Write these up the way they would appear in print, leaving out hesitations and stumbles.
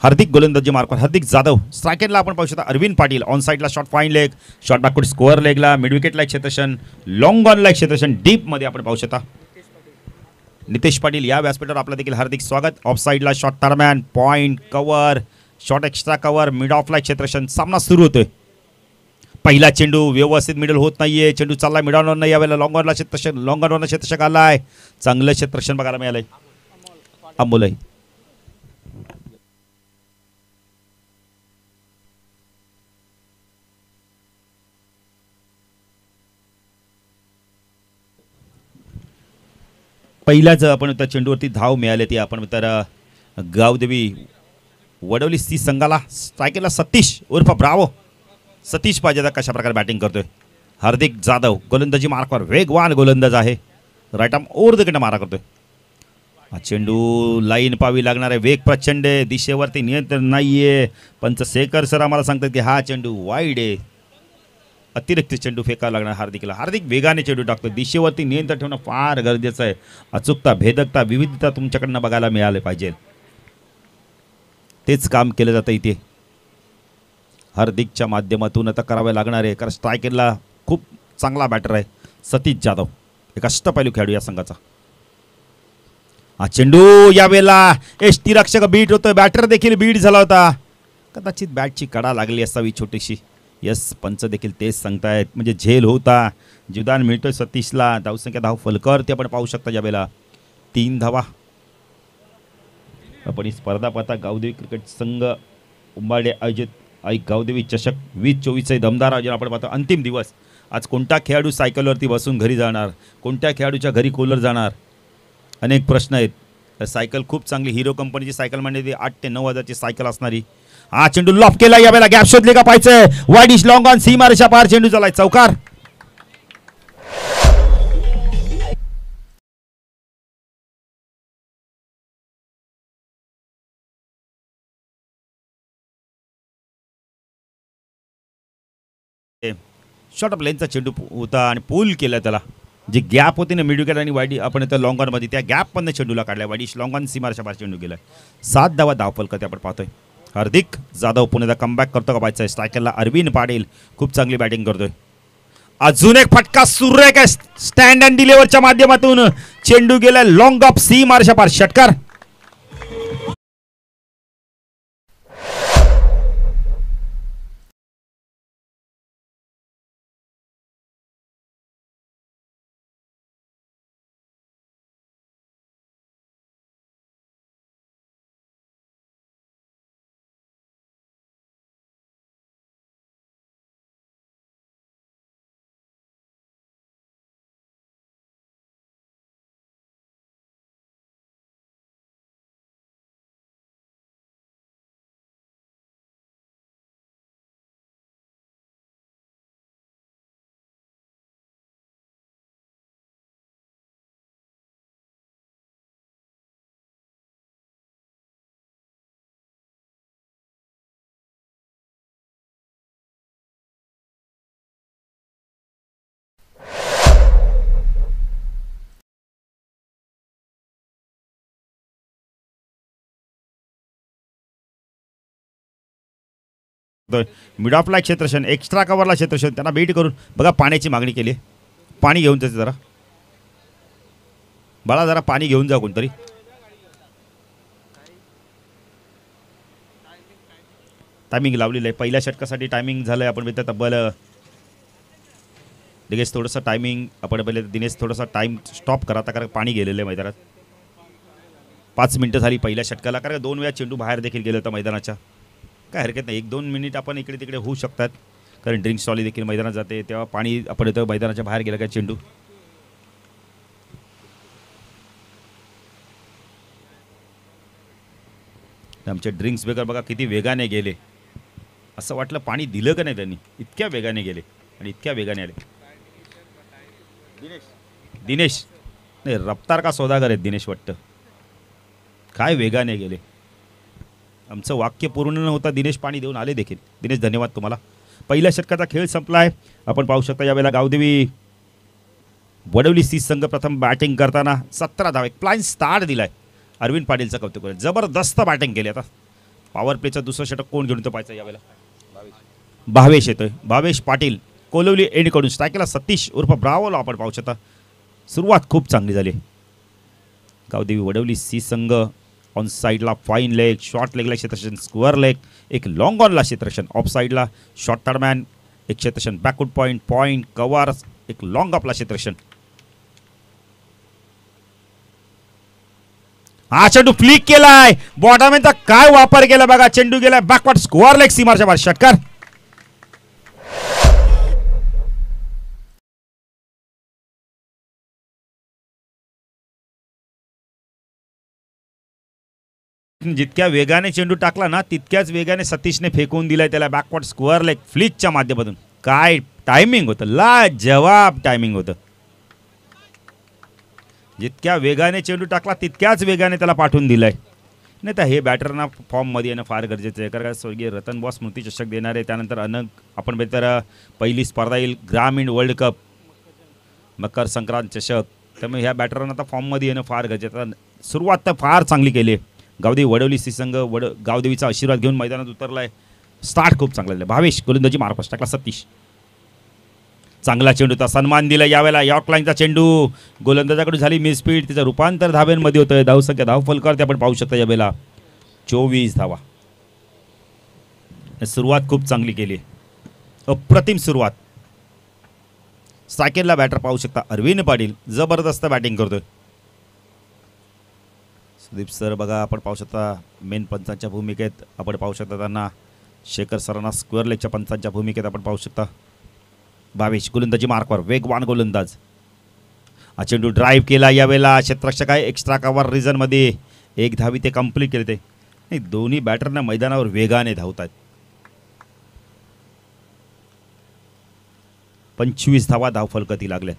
हार्दिक गोलंदाजी मार्कवर हार्दिक जाधव. स्ट्रायकेटला आपण पाहू शकता अरविंद पाटील. ऑन साईडला short fine leg, short backward square लेगला, मिड विकेटला एक क्षेत्रक्षण, लॉंग ऑनला एक क्षेत्रक्षण, डीपमध्ये आपण पाहू शकता नितेश पाटील. या व्यासपीठावर आपलं देखील हार्दिक स्वागत. ऑफ साईडला short third man, point cover, short extra cover, mid ऑफला एक क्षेत्रक्षण. सामना सुरू होतोय. पहिला चेंडू व्यवस्थित मिडल होत नाहीये. चेंडू चाललाय मिड ऑनवर, नाही यावेळेला लॉंग ऑनला क्षेत्रक्षण, लॉंग ऑनवरनं क्षेत्रक्षक आलाय. चांगलं क्षेत्रक्षण बघायला मिळालंय. अमोल आहे. पहिल्याच आपण त्या चेंडूवरती धाव मिळाली ती आपण तर गावदेवी वडवली सी संघाला. स्ट्रायकेला सतीश उर्फ ब्रावो. सतीश पाहिजे कशा प्रकारे बॅटिंग करतोय. हार्दिक जाधव गोलंदाजी मार्कवर वेगवान गोलंदाज आहे. राईट आर्म ओव्हर द मारा करतोय. हा चेंडू लाईन पावी लागणार आहे. वेग प्रचंड आहे. दिशेवरती नियंत्रण नाहीये. पंच शेखर सर आम्हाला सांगतात की हा चेंडू वाईड आहे. अतिरिक्त चेंडू फेकावा लागणार हार्दिकला. हार्दिक वेगाने चेंडू टाकतो. दिशेवरती नियंत्रण ठेवणं फार गरजेचं आहे. अचूकता, भेदकता, विविधता तुमच्याकडनं बघायला मिळाले पाहिजे. तेच काम केलं जातं इथे हार्दिकच्या माध्यमातून आता करावे लागणार आहे. कारण स्ट्रायकेटला खूप चांगला बॅटर आहे सतीश जाधव, एक अष्टपैलू खेळाडू या संघाचा. हा चेंडू यावेळेला यष्टीरक्षक बीट होतोय. बॅटर देखील बीट झाला होता. कदाचित बॅटची कडा लागली असावी छोटीशी. यस, पंच देखील तेच सांगतायत. म्हणजे झेल होता. जीवदान मिळतोय सतीशला. धावसंख्या धाव फलकावरती आपण पाहू शकता यावेळेला 3 धावा. आपण ही स्पर्धा पाहता गावदेवी क्रिकेट संघ उंबाडे आयोजित आई गावदेवी चषक 2024 दमदार आयोजन आपण पाहतो. अंतिम दिवस आज. कोणता खेळाडू सायकलवरती बसून घरी जाणार, कोणत्या खेळाडूच्या घरी कूलर जाणार, अनेक प्रश्न आहेत. तर सायकल खूप चांगली हिरो कंपनीची सायकल म्हणजे ती 8 ते 9 हजारची सायकल असणारी. हा चेंडू लॉफ केला. यावेळेला गॅप शोधले का पाहिजे. वाईडिश लॉंग ऑन सीमारेषा पार चेंडू झालाय चौकार. शॉर्ट ऑफ लेनचा चेंडू होता आणि पूल केला त्याला. जी गॅप होती ना मिड विकेट आणि वाईडी आपण त्या लॉंग ऑनमध्ये त्या गॅपमधनं चेंडूला काढलाय. वाईडिश लॉंग ऑन सीमारेषा पार चेंडू गेलाय. 7 धावा धावफलक आपण पाहतोय. हार्दिक जाधव पुन्हा कमबॅक करतो का पाहायचं आहे. स्ट्रायकरला अरविंद पाटील खूप चांगली बॅटिंग करतोय. अजून एक फटका सुरेख आहे. स्टँड अँड डिलिव्हरच्या माध्यमातून चेंडू गेला लॉंग ऑफ सीमारेषा पार. षटकार. मिड ऑफला क्षेत्रक्षण, एक्स्ट्रा कव्हरला क्षेत्रक्षण. त्यांना बीट करून बघा पाण्याची मागणी केली. पाणी घेऊन जायचं जरा बाळा, जरा पाणी घेऊन जा कोणतरी. टायमिंग लावलेलं आहे. पहिल्या षटकासाठी टायमिंग झालं आहे. आपण बघितलं तब्बल दिनेश थोडंसं टायमिंग आपण पहिले दिनेश थोडंसं टाईम स्टॉप करा आता, कारण पाणी गेलेलं आहे मैदानात. 5 मिनटं झाली पहिल्या षटकाला. कारण 2 वेळा चेंडू बाहेर देखील गेलं होतं मैदानाच्या. काय हरकत नाही, 1-2 मिनिट आपण इकडे तिकडे होऊ शकतात. कारण ड्रिंक्स ट्रॉली देखील मैदानात जाते तेव्हा पाणी आपण येतं मैदानाच्या बाहेर गेलं काय चेंडू. आमचे ड्रिंक्स बेकर बघा किती वेगाने गेले. असं वाटलं पाणी दिलं का नाही त्यांनी. इतक्या वेगाने गेले आणि इतक्या वेगाने आले. दिनेश नाही, रफ्तार का सौदागर आहेत दिनेश वाटतं. काय वेगाने गेले. आमचं वाक्य पूर्ण न होता दिनेश पाणी देऊन आले देखील. दिनेश धन्यवाद तुम्हाला. पहिल्या षटकाचा खेळ संपला आहे. आपण पाहू शकता यावेळेला गावदेवी वडवली सी संघ प्रथम बॅटिंग करताना 17 धावा, एक प्लाइन स्टार्ट दिलाय. अरविंद पाटीलचं कौतुक करेल. जबरदस्त बॅटिंग केली. आता पॉवर प्लेचा दुसरा षटक कोण घेऊन येतो पाहायचं यावेळेला. भावेश येतोय, भावेश पाटील कोलवली एंडकडून. स्ट्रायकला सतीश उर्फ ब्रावोला आपण पाहू शकता. सुरुवात खूप चांगली झाली. गावदेवी वडवली सी संघ ऑन साईडला फाईन लेग, शॉर्ट लेगला क्षेत्ररक्षण, स्क्वेअर लेग, एक लॉंग ऑनला क्षेत्ररक्षण, ऑफ साईडला शॉर्ट थर्डमॅन, एक क्षेत्ररक्षण, बॅकवर्ड पॉईंट, पॉईंट कव्हर, एक लॉंग आपला क्षेत्ररक्षण. हा चेंडू फ्लिक केलाय, बॉटमचा काय वापर केला बघा. चेंडू गेलाय बॅकवर्ड, स्क्वेअर लेग सीमारच्या बाहेर. षटकार. जितक्या वेगाने चेंडू टाकला ना तितक्याच वेगाने सतीशने फेकून दिलाय त्याला बॅकवर्ड स्क्वेअर लेग फ्लिकच्या माध्यमातून. काय टायमिंग होतं, लाजवाब टायमिंग होतं. जितक्या वेगाने चेंडू टाकला तितक्याच वेगाने त्याला पाठवून दिलाय. नाही तर हे बॅटरना फॉर्ममध्ये येणं फार गरजेचं आहे. कारण स्वर्गीय रतन बॉस स्मृती चषक देणारे, त्यानंतर आपण बेहतर पहिली स्पर्धा येईल ग्रामीण वर्ल्ड कप, मकर संक्रांत चषक. त्यामुळे ह्या बॅटरना आता फॉर्ममध्ये येणं फार गरजेचं. सुरुवात तर फार चांगली केली आहे. गावदेवी वडवली सी संघ गावदेवीचा आशीर्वाद घेऊन मैदानात उतरलाय. स्टार्ट खूप चांगला झाला. भावेश गोलंदाजी मार्कस टाकला सतीश. चांगला चेंडूचा सन्मान दिला यावेळेला. यॉर्क लाईनचा चेंडू गोलंदाजाकडून झाली मिसस्पीड, तिचं रूपांतर धाब्यांमध्ये होतं. धावसंख्या धावफलकर ते आपण पाहू शकता यावेळेला 24 धावा. सुरुवात खूप चांगली केली, अप्रतिम सुरुवात. स्ट्रायकरला बॅटर पाहू शकता अरविंद पाटील, जबरदस्त बॅटिंग करतोय. सुदीप सर बघा आपण पाहू शकता मेन पंचांच्या भूमिकेत. आपण पाहू शकता त्यांना शेखर सरांना स्क्वेअर लेगच्या पंचांच्या भूमिकेत आपण पाहू शकता. भावेश गोलंदाजी मार्कवर, वेगवान गोलंदाज. हा चेंडू ड्राईव्ह केला यावेळेला. क्षेत्ररक्षक आहे एक्स्ट्रा कव्हर रिझनमध्ये, एक धावी ते कंप्लीट केले. ते दोन्ही बॅटरना मैदानावर वेगाने धावतात. 25 धावा धावफलकती लागल्या.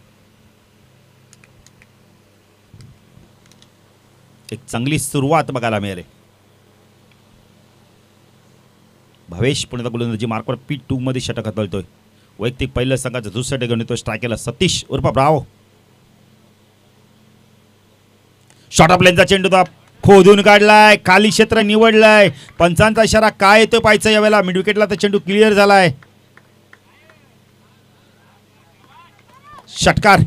एक चांगली सुरुवात बघायला मिळाली. भावेश पुण्याचा गोलंदाजी मार्कवर P2 मध्ये षटक हाताळतोय. वैयक्तिक पहिल्या संघाचा दुसरा षटक घेऊन येतो. स्ट्रायकरला सतीश उर्फ ब्रावो. शॉर्ट ऑफ लेनचा चेंडू खोदून काढलाय, खाली क्षेत्र निवडलाय. पंचांचा इशारा काय येतोय पाहायचं यावेळेला. मिड विकेटला तर चेंडू क्लिअर झालाय. षटकार.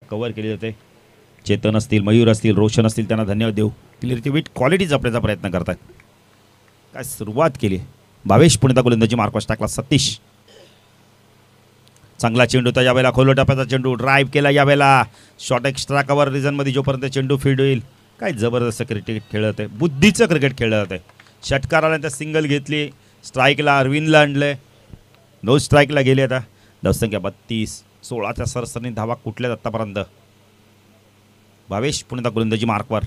कव्हर केले जाते. चेतन असतील, मयूर असतील, रोशन असतील, त्यांना धन्यवाद देऊ. क्लिअरिटी विथ क्वालिटी जपण्याचा प्रयत्न करतात. काय सुरुवात केली. भावेश पुण्याचा गोलंदाजी मार्कस टाकला सतीश. चांगला चेंडू होता यावेळेला. खोलो टप्प्याचा चेंडू ड्राईव्ह केला यावेळेला. शॉर्ट एक्स्ट्रा कव्हर रिझनमध्ये जोपर्यंत चेंडू फील्ड होईल. काय जबरदस्त क्रिकेट खेळत आहे, बुद्धीचं क्रिकेट खेळलं जात आहे. षटकार आल्यानंतर सिंगल घेतली. स्ट्राईकला अरविंदला आणलंय. 9 स्ट्राईकला गेले. आता धावसंख्या 32. 16च्या सरसरणी धावा कुठल्याच आत्तापर्यंत. भावेश पुण्याचा गोलंदाजी मार्कवर.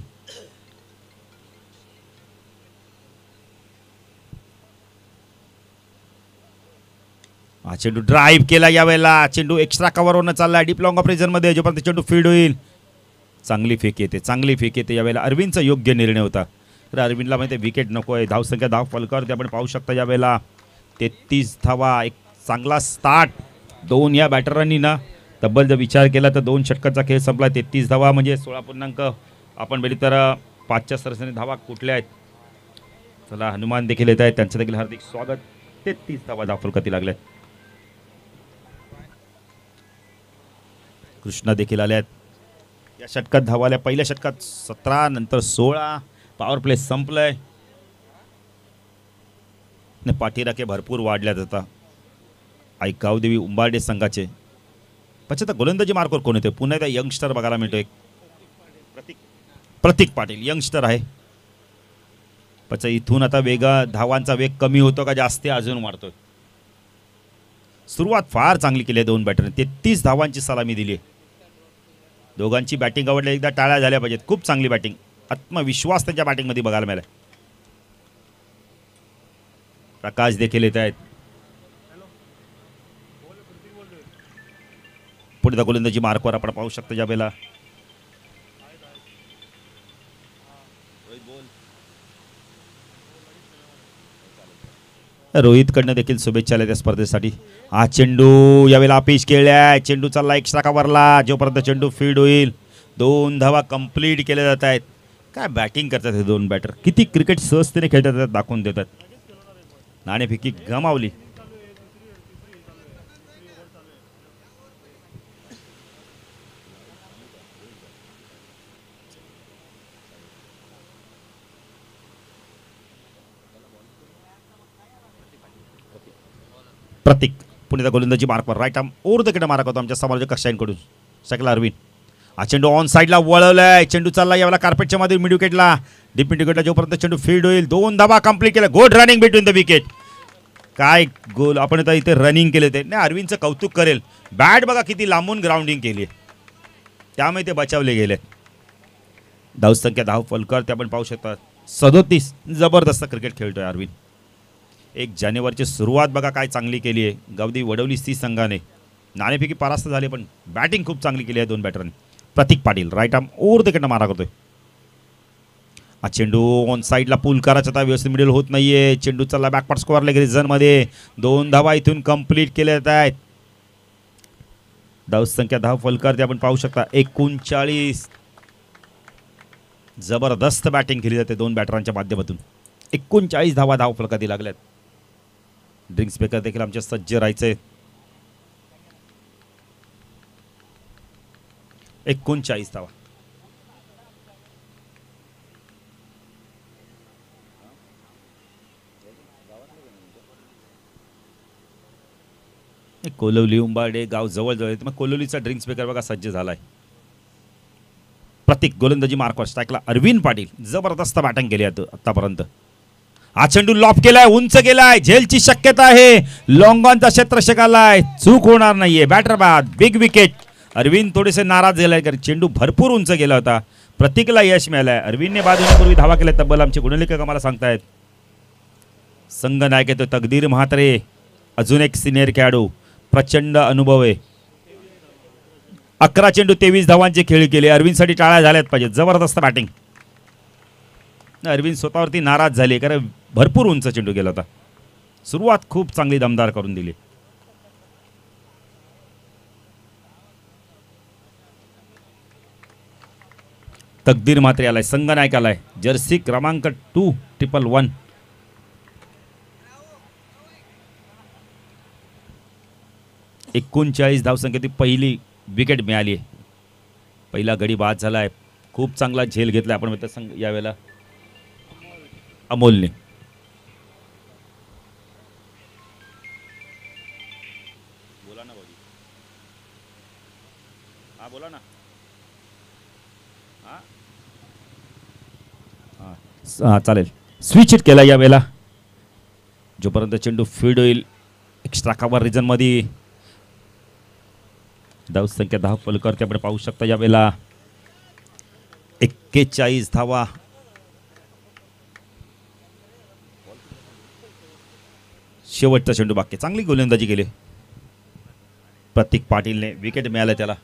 हा चेंडू ड्राईव्ह केला यावेळेला. चेंडू एक्स्ट्रा कव्हरवरनं चालला डीप लॉंग ऑफ रिझनमध्ये. जोपर्यंत चेंडू फील्ड होईल. चांगली फेक येते, चांगली फेक येते यावेळेला. अरविंदचा योग्य निर्णय होता. तर अरविंदला माहिती विकेट नको आहे. धावसंख्या धाव फलकर ते आपण पाहू शकता यावेळेला 33 धावा. एक चांगला स्टार्ट. 2 या बॅटरांनी ना तब्बल जर विचार केला तर 2 षटकाचा खेळ संपला. 33 धावा म्हणजे 16 पूर्णांक आपण बेली तर 5च्या सरसरणी धावा कुठल्या आहेत. चला हनुमान देखील येत आहेत, त्यांचं देखील हार्दिक स्वागत. 33 धावा धावफलकती लागल्यात. कृष्णा देखील आल्यात. या षटकात धावा आल्या. पहिल्या षटकात 17 नंतर 16. पॉवर प्ले संपलंय. पाठीराखे भरपूर वाढल्यात आता. आई गावदेवी उंबारडे संघाचे. पश्चात गोलंदाजी मार्कवर कोण येते. पुन्हा एकदा यंगस्टर बघायला मिळतोय. प्रतीक पाटील यंगस्टर आहे. पश्चात इथून आता धावांचा वेग कमी होतो का जास्त अजून वाढतोय. सुरुवात फार चांगली केली आहे 2 बॅटरने. 33 धावांची सलामी दिली. दोघांची बॅटिंग आवडली. एकदा टाळ्या झाल्या पाहिजेत. खूप चांगली बॅटिंग. आत्मविश्वास त्यांच्या बॅटिंगमध्ये बघायला मिळाला. प्रकाश देखील येत आहेत. पुढे गोलंदाजी मार्कवर आपण पाहू शकतो ज्यावेळेला रोहितकडनं देखील शुभेच्छा आल्या त्या स्पर्धेसाठी. हा चेंडू यावेळेला अपेश खेळलाय, चेंडू चालला एक्स्ट्रा कव्हरला, जोपर्यंत चेंडू फील्ड होईल 2 धावा कंप्लीट केल्या जात आहेत. काय बॅटिंग करतात हे दोन बॅटर, किती क्रिकेट सहजतेने खेळतात दाखवून देतात. नाणेफेकी गमावली. प्रतीक पुण्याचा गोलंदाजी मार्कवर right arm over the wicket mark होतो आमच्या समालोचक कक्षांकडून. शकला अरविंद, हा चेंडू ऑन साईडला वळवलाय, चेंडू चालला यावेळेला कार्पेटच्या मध्ये मिड विकेटला, डीप मिड विकेटला, जोपर्यंत चेंडू फील्ड होईल 2 धावा कंप्लीट केल्या. Good running between the wicket. काय गोल आपण आता इथे रनिंग केले ते नाही, अरविंदचं कौतुक करेल. बॅट बघा किती लांबून ग्राउंडिंग केली आहे, त्यामुळे ते बचावले गेले. धावसंख्या धाव फलकर ते आपण पाहू शकता 37. जबरदस्त क्रिकेट खेळतोय अरविंद. 1 जानेवारीची सुरुवात बघा काय चांगली केली आहे गावदेवी वडवली सी संघाने. नाणेफेकी परास्त झाले पण बॅटिंग खूप चांगली केली आहे दोन बॅटरने. Pratik Patil right arm over the wicket मारा करतोय. हा चेंडू ऑन साईडला पुल करायचा होता, व्यवस्थित मिडल होत नाहीये. चेंडू चालला बॅकपार्ट स्कोअर रिझन मध्ये, 2 धावा इथून कंप्लीट केल्या जात आहेत. धावसंख्या धाव फलकर ते आपण पाहू शकता 39. जबरदस्त बॅटिंग केली जाते दोन बॅटरांच्या माध्यमातून. 39 धावा धाव फलकाती लागल्यात. ड्रिंक्स बेकर देखील आमच्या सज्ज राहायचे. 39 धावा. कोलवली उंबाडे गाव जवळ जवळ, मग कोलवलीचा ड्रिंक्स बेकर बघा सज्ज झालाय. प्रतीक गोलंदाजी मार्कवर स्ट्राईकला अरविंद पाटील. जबरदस्त बॅटिंग केली आतापर्यंत. हा चेंडू लॉफ केलाय, उंच गेलाय, झेलची शक्यता आहे. लॉंग ऑनचा क्षेत्ररक्षक आलाय, चूक होणार नाहीये. बॅटर बाद, बिग विकेट. अरविंद थोडेसे नाराज झालाय कारण चेंडू भरपूर उंच गेला होता. प्रतीकला यश मिळालंय. अरविंदने बाद होण्यापूर्वी धावा केल्या तब्बल आमचे गुणलेखक आम्हाला सांगतायत. संघ नायक येतो तकदीर म्हात्रे, अजून एक सिनियर खेळाडू, प्रचंड अनुभव आहे. 11 चेंडू 23 धावांचे खेळ केले. अरविंदसाठी टाळ्या झाल्यात पाहिजे. जबरदस्त बॅटिंग. अरविंद स्वतःवरती नाराज झाले कारण भरपूर उंच चेंडू गेला होता. सुरुवात खूप चांगली दमदार करून दिली. तकदीर मात्रे आलाय, संघ नायक आलाय, जर्सी क्रमांक 211. एकोणचाळीस धावसंख्येची पहिली विकेट मिळाली आहे. पहिला गडी बाद झालाय. खूप चांगला झेल घेतला आपण म्हणतो संघ यावेळेला अमोलने. बोला ना भाऊजी. हा बोला ना. हा चालेल. स्विच हिट केला यावेळेला, जोपर्यंत चेंडू फील्ड होईल एक्स्ट्रा कव्हर रिजन मध्ये. धावसंख्या धाव फलकर ते आपण पाहू शकता यावेळेला 41 धावा. शेवटचा चेंडू बाकी. चांगली गोलंदाजी केली प्रतीक पाटीलने. विकेट मिळालं त्याला.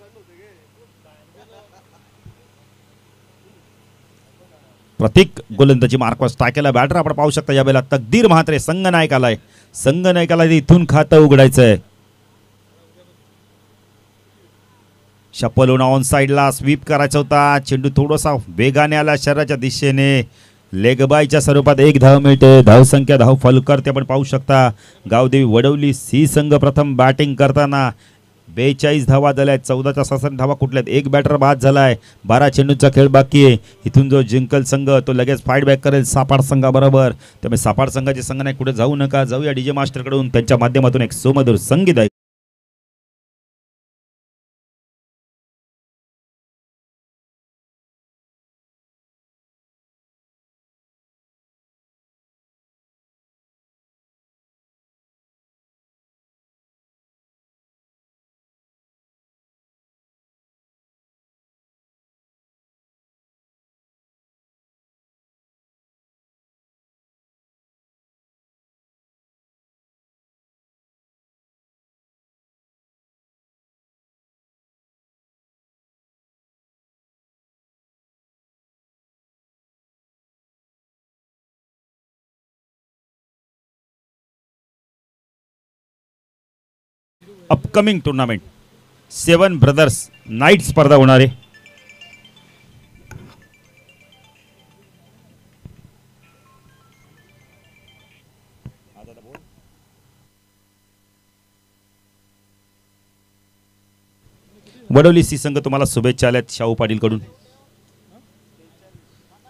प्रतीक गोलंदाजी मार्कवर स्ट्राईक केला. बॅटर आपण पाहू शकता यावेळेला तकदीर म्हात्रे, संघ नायक आलाय. संघ नायकाला इथून खातं उघडायचंय. शपल ऑन साईडला स्वीप करायचा होता. चेंडू थोडासा वेगाने आला शरीराच्या दिशेने. लेगबायच्या स्वरूपात 1 धाव मिळते. धावसंख्या धाव फलकर ते आपण पाहू शकता. गावदेवी वडवली सी संघ प्रथम बॅटिंग करताना 42 धावा झाल्या. 14च्या 66 धावा कुठल्यात. 1 बॅटर बाद झालाय. 12 चेंडूचा खेळ बाकी आहे. इथून जो जिंकल संघ तो लगेच फाईट बॅक करेल सापाड संघाबरोबर. त्यामुळे सापाड संघाचे संघ नाही कुठे जाऊ नका. जाऊया डीजे मास्टरकडून त्यांच्या माध्यमातून एक सुमधुर संगीत आहे. अपकमिंग टुर्नामेंट 7 ब्रदर्स नाईट स्पर्धा होणार आहे. वडोली सी संघ तुम्हाला शुभेच्छा आल्यात शाहू पाटील कडून.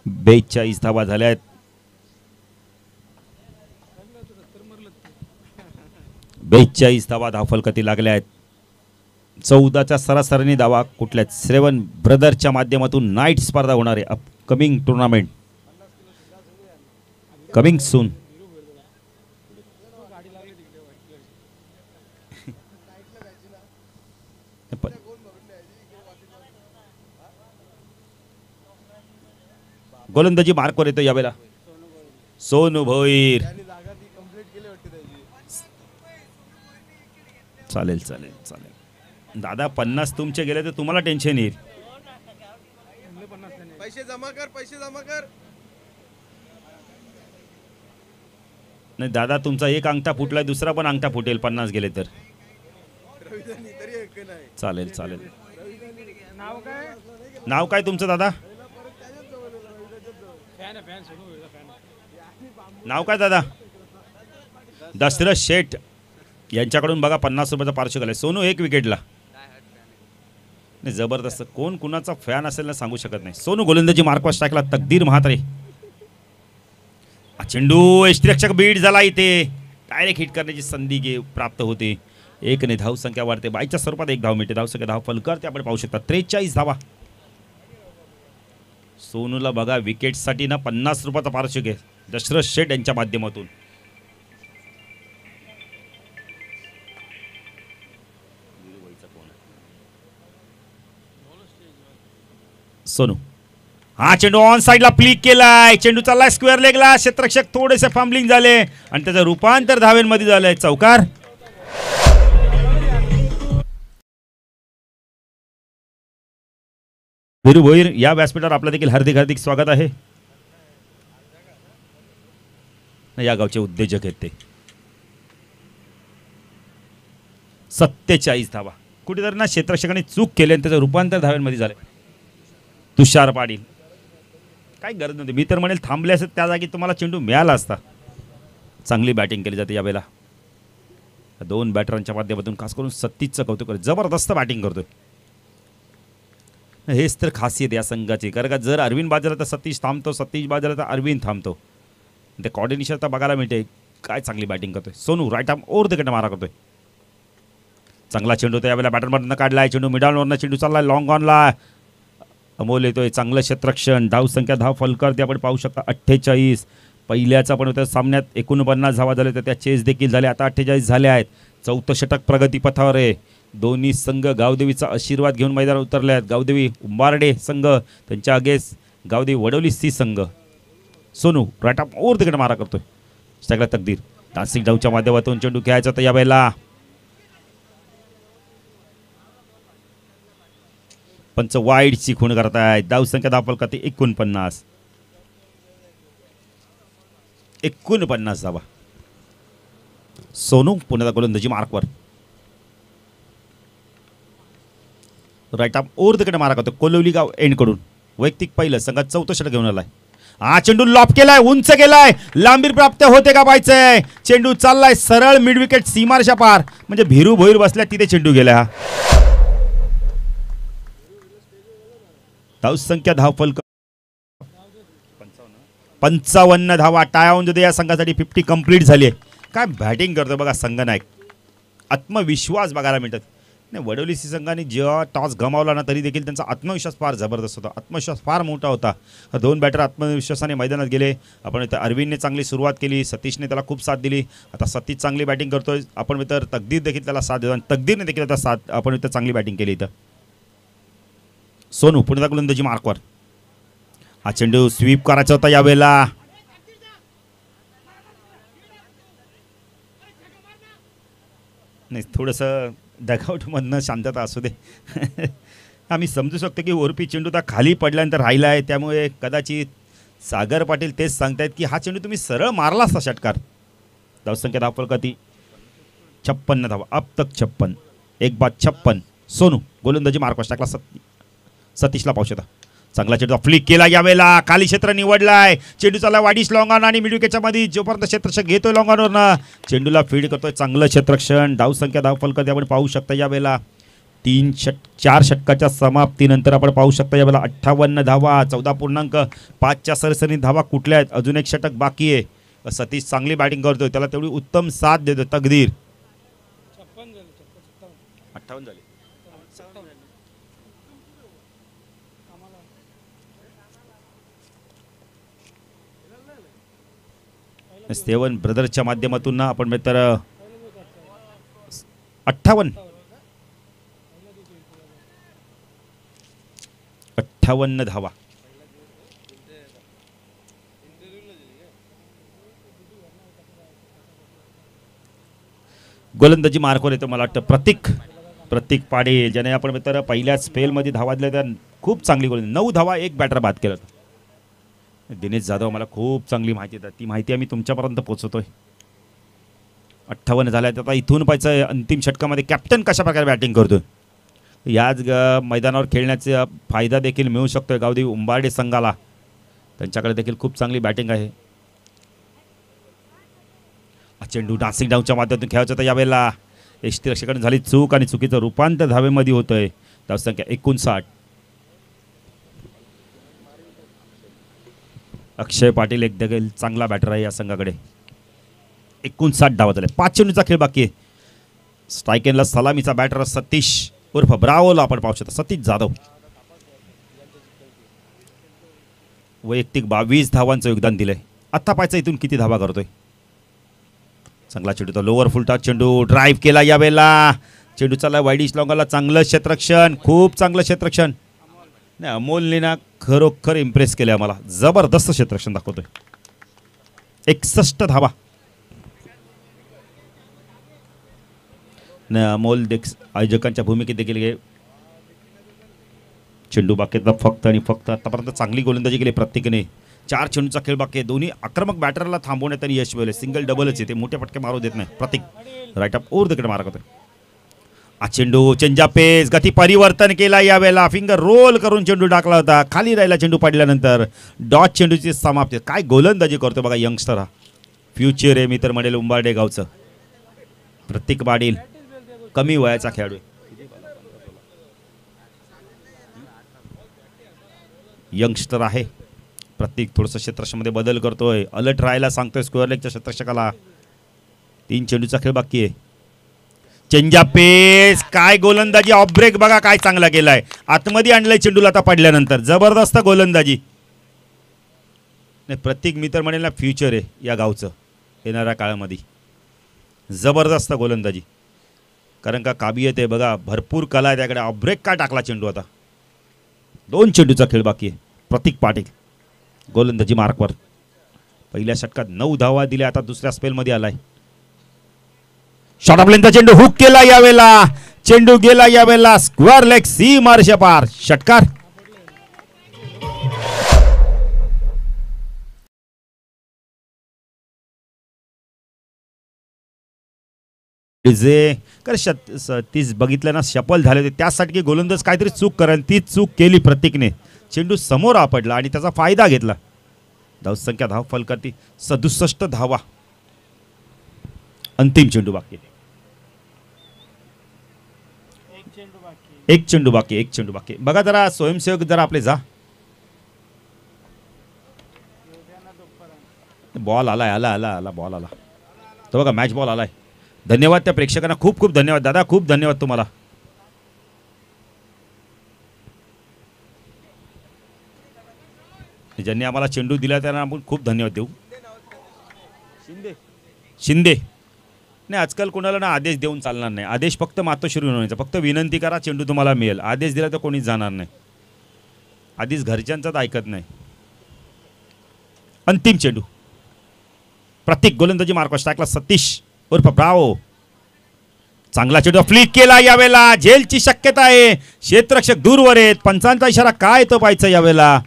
42 धावा झाल्या आहेत. 42 धावा धावफलकाती लागल्या आहेत. 14च्या सरासरीने धावा कुठल्या 7 ब्रदरच्या माध्यमातून नाईट स्पर्धा होणार आहे. Upcoming tournament coming soon. गोलंदाजी मार्कवर येतो यावेळेला सोनू भोईर. चालेल चालेल चालेल दादा. 50 तुमचे गेले तर तुम्हाला टेन्शन येईल. पैसे जमा कर. नाही दादा, तुमचा एक अंगठा फुटलाय, दुसरा पण अंगठा फुटेल 50 गेले तर. चालेल चालेल. नाव काय तुमचं दादा? नाव काय दादा? दशरथ शेठ यांच्याकडून बघा 50 रुपयाचा पारितोषिक आलाय. सोनू 1 विकेटला. नाही जबरदस्त. कोण कुणाचा फॅन असेल ना सांगू शकत नाही. सोनू गोलंदाजी मार्कवर स्ट्राईकला. तकदीर म्हात्रे. चेंडू यष्टिरक्षक बीट झाला. इथे डायरेक्ट हिट करण्याची संधी प्राप्त होते. 1 ने धाव संख्या वाढते. बाईच्या स्वरूपात 1 धाव मिळते. धाव संख्या धाव फलकर ते आपण पाहू शकता. 43 धावा. सोनूला बघा विकेटसाठी ना 50 रुपयाचा पारितोषिक आहे दशरथ शेठ यांच्या माध्यमातून. सोनू हा चेंडू ऑन साइडला प्लिक केलाय. चेंडू चाललाय स्क्वेअर लेगला. क्षेत्ररक्षक थोडेसे फंबलिंग झाले आणि त्याचं रूपांतर धावेंमध्ये झालंय. चौकार. वीरू भोईर या व्यासपीठावर आपलं देखील हार्दिक हार्दिक स्वागत आहे. या गावचे उद्योजक आहेत ते. 47 धावा. कुठेतरी ना क्षेत्ररक्षकाने चूक केली आणि त्याचं रूपांतर धाव्यांमध्ये झालं. तुषार पाटील काय गरज नव्हती. मी तर म्हणेल थांबले असत त्या जागी तुम्हाला चेंडू मिळाला असता. चांगली बॅटिंग केली जाते यावेळेला. 2 बॅटरांच्या माध्यमातून खास करून सतीशचं कौतुक करतो. जबरदस्त बॅटिंग करतोय. हेच तर खासियत या संघाची. कारण का जर अरविंद बाजला तर सतीश थांबतो, सतीश बाजला तर अरविंद थांबतो. ते कॉर्डिनेशन तर बघायला मिळते. काय चांगली बॅटिंग करतोय Sonu. Right arm over the wicket मारा करतोय. चांगला चेंडू होता यावेळेला. बॅटरमधनं काढलाय चेंडू. मिडॉनवरनं चेंडू चाललाय लॉंग ऑनला. अमोल येतोय. चांगलं क्षेत्ररक्षण. धाव संख्या धाव फलकर ते आपण पाहू शकता 48. पहिल्याचा पण होत्या सामन्यात 49 धावा झाल्या होत्या. त्या चेस देखील झाल्या. आता 48 झाल्या आहेत. 4थं षटक प्रगतीपथावर आहे. दोन्ही संघ गावदेवीचा आशीर्वाद घेऊन मैदानात उतरले आहेत. गावदेवी उंबारडे संघ त्यांच्या अगेन्स्ट गावदेवी वडोली सी संघ. Sonu right arm over the wicket मारा करतोय. सगळा तकदीर. डान्सिंग डाऊच्या माध्यमातून चेंडू खेळायचा होता यावेळेला. पंच वाईडची खूण करतायत. धाव संख्या धाव फलकाती 49. 49 धावा. सोनू पुन्हा गोलंदाजी मार्कवर. Right arm over the wicket मारा करतो. कोलवली गाव एंड कडून वैयक्तिक पहिलं संघात 4थं षटक घेऊन आलाय. हा चेंडू लॉप केलाय. उंच गेलाय. लांबीर प्राप्त होते का पाहायचंय. चेंडू चाललाय सरळ मिड विकेट सीमारेषा पार. म्हणजे भिरू भोईर बसल्या तिथे चेंडू गेला. हा धाव संख्या धाव फलक 55 धावा. टाळ्या देते या संघासाठी. 50 कंप्लीट झाली आहे. काय बॅटिंग करतो बघा संघनायक. आत्मविश्वास बघायला मिळतात. नाही वडोली सी संघाने जेव्हा टॉस गमावला ना तरी देखील त्यांचा आत्मविश्वास फार जबरदस्त होता. आत्मविश्वास फार मोठा होता. 2 बॅटर आत्मविश्वासाने मैदानात गेले. आपण इथं अरविंदने चांगली सुरुवात केली. सतीशने त्याला खूप साथ दिली. आता सतीश चांगली बॅटिंग करतोय. आपण इतर तकदीर देखील त्याला साथ देतो आणि तकदीरने देखील आता साथ. आपण इथं चांगली बॅटिंग केली. इथं सोनू पुन्हा गोलंदाजी मार्कवर. हा चेंडू स्वीप करायचा होता यावेळेला. नाही थोडंसं डगआउटमधनं शांतता असू दे. आम्ही समजू शकतो की ओरपी चेंडू त्या खाली पडल्यानंतर राहिला आहे. त्यामुळे कदाचित सागर पाटील तेच सांगतायत की हा चेंडू तुम्ही सरळ मारला असता षटकार. धावसंख्या धाव फलकाती 56 धावा, अब तक 56, एक बाद 56. सोनू गोलंदाजी मार्कॉस टाकला सतीशला पाहू शकता. चांगला चेंडू फ्लिक केला यावेळेला, खाली क्षेत्र निवडलाय, चेंडू चालला वाडीस लॉंगॉन आणि मिडविकेटच्या मध्ये जोपर्यंत क्षेत्ररक्षक घेतोय लॉंगॉनवरनं चेंडूला फीड करतोय. चांगलं क्षेत्ररक्षण, धाव संख्या धाव फलक आपण पाहू शकता यावेळेला 4 षटकाच्या समाप्तीनंतर आपण पाहू शकता यावेळेला 58 धावा, 14.5च्या सरासरी धावा कुठल्या आहेत. अजून एक षटक बाकी आहे. सतीश चांगली बॅटिंग करतोय, त्याला तेवढी उत्तम साथ देतोय तकदीर. 58 झाले. सेवन ब्रदर्सच्या माध्यमातून ना आपण तर 58 धावा. गोलंदाजी मार्कवर येतो मला वाटतं प्रतीक पाडे, ज्याने आपण तर पहिल्याच स्पेलमध्ये धावा दिल्या त्या खूप चांगली गोलंदाजी. 9 धावा, एक बॅटर बाद केला. दिनेश जाधव मला खूप चांगली माहिती देतात, ती माहिती आम्ही तुमच्यापर्यंत पोहोचवतोय. 58 झाल्यात. आता इथून पाहायचं अंतिम षटकामध्ये कॅप्टन कशा प्रकारे बॅटिंग करतोय. याच मैदानावर खेळण्याचा फायदा देखील मिळू शकतोय गावदेवी उंबारडे संघाला. त्यांच्याकडे देखील खूप चांगली बॅटिंग आहे. चेंडू डान्सिंग डाऊनच्या माध्यमातून खेळायचं होतं यावेळेला. यष्टीरक्षकाने झाली चूक आणि चुकीचं रूपांतर धावेमध्ये होतंय. धावसंख्या 59. अक्षय पाटील एक देखील चांगला बॅटर आहे या संघाकडे. 59 धावा झाले. 5 चेंडूचा खेळ बाकी आहे. स्ट्राईक एंडला सलामीचा बॅटर सतीश उर्फ ब्रावोला आपण पाहू शकता. सतीश जाधव वैयक्तिक 22 धावांचं योगदान दिलंय. आता पाहायचं इथून किती धावा करतोय. चांगला चेंडू, तो लोअर फुलटा चेंडू ड्राईव्ह केला यावेळेला. चेंडू चालला वाईडिश लॉंगाला. चांगलं क्षेत्ररक्षण, खूप चांगलं क्षेत्ररक्षण. नाही, अमोलने ना खरोखर इम्प्रेस केलं आम्हाला. जबरदस्त क्षेत्ररक्षण दाखवतोय. 61 धावा. अमोल आयोजकांच्या भूमिकेत देखील गे. चेंडू बाकीतला फक्त आणि फक्त आतापर्यंत चांगली गोलंदाजी केली प्रत्येकाने. 4 चेंडूचा खेळ बाकी आहे. दोन्ही आक्रमक बॅटरला थांबवण्यात त्यांनी यश मिळवले. सिंगल डबलच येते, मोठे पटके मारू देत नाही. प्रतीक राईट अप ओव्हर तिकडे मारा करतोय. चेंडू चेंजा पेस, गती परिवर्तन केला यावेळेला. फिंगर रोल करून चेंडू टाकला होता. खाली राहिला चेंडू पडल्यानंतर. डॉट चेंडूची समाप्ती. काय गोलंदाजी करतो बघा यंगस्टर हा. फ्युचर आहे मी तर म्हणेल उंबारडे गावचं. प्रतीक पाटील कमी वयाचा खेळाडू. यंगस्टर आहे. प्रत्येक थोडंसं क्षेत्ररक्षणामध्ये बदल करतोय. अलर्ट राहायला सांगतोय स्क्वेअर लेगच्या क्षेत्ररक्षकाला. 3 चेंडूचा खेळ बाकी आहे. चेंजा पेस, काय गोलंदाजी. ऑफ ब्रेक बघा काय चांगला केलाय. आतमध्ये आणलंय चेंडूला आता पडल्यानंतर. जबरदस्त गोलंदाजी. नाही, प्रत्येक मित्र म्हणेल ना फ्युचर आहे या गावचं येणाऱ्या काळामध्ये. जबरदस्त गोलंदाजी. कारण का काबियत आहे बघा, भरपूर कला आहे त्याकडे. ऑफ ब्रेक का टाकला चेंडू आता. 2 चेंडूचा खेळ बाकी आहे. प्रतीक पाटील गोलंदाजी मार्कवर. पहिल्या षटकात 9 धावा दिल्या. आता दुसऱ्या स्पेलमध्ये आलाय. शॉर्ट ऑफ लेंथचा चेंडू हुक केला यावेळेला. चेंडू गेला यावेळेला स्क्वेअर लेग सी मार्शे पार. षटकार. जे तीच बघितलं ना शपल झाले होते त्यासाठी गोलंदाज काहीतरी चूक करेल. ती चूक केली प्रतीकने. चेंडू समोर आपडला आणि त्याचा फायदा घेतला. धावसंख्या धाव फलकाती 67 धावा. अंतिम चेंडू बाकी. एक चेंडू बाकी. बघा जरा स्वयंसेवक जरा आपले जा. बॉल आलाय. आला बॉल आला तो बघा. मॅच बॉल आलाय. धन्यवाद त्या प्रेक्षकांना. खूप खूप धन्यवाद दादा. खूप धन्यवाद तुम्हाला. ज्यांनी आम्हाला चेंडू दिला त्यांना आपण खूप धन्यवाद देऊ. शिंदे नाही, आजकाल कोणाला ना आदेश देऊन चालणार नाही. आदेश फक्त मातोश्री होण्याचा. फक्त विनंती करा चेंडू तुम्हाला मिळेल. आदेश दिला तर कोणीच जाणार नाही. आधीच घरच्यांचाच ऐकत नाही. अंतिम चेंडू. प्रत्येक गोलंदाजी मार्कॉस टाकला सतीश उर्फ ब्रावो. चांगला चेंडू फ्लिक केला यावेळेला. झेलची शक्यता आहे. क्षेत्ररक्षक दूरवर आहेत. पंचांचा इशारा काय तो पाहायचा यावेळेला.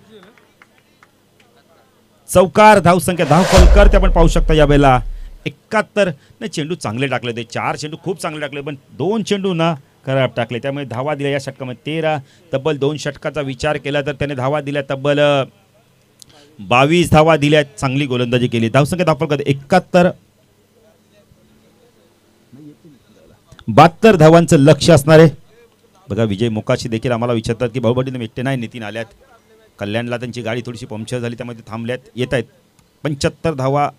चौकार. धावसंख्या धाव फलकर ते आपण पाहू शकता यावेळेला 71 नाही, चेंडू चांगले टाकले होते, 4 चेंडू खूप चांगले टाकले, पण 2 चेंडू ना खराब टाकले, त्यामुळे धावा दिल्या या षटकामध्ये 13. तब्बल 2 षटकाचा विचार केला तर त्याने धावा दिल्या तब्बल 22 धावा दिल्या. चांगली गोलंदाजी केली. धावसंख्या धावफलक 71. 72 धावांचं लक्ष असणार आहे. बघा विजय मोकाशी देखील आम्हाला विचारतात की भाऊबंडीने एकटे नाही, नितीन आल्यात, कल्याणला त्यांची गाडी थोडीशी पंक्चर झाली त्यामध्ये थांबल्यात, येत आहेत. 75 धावा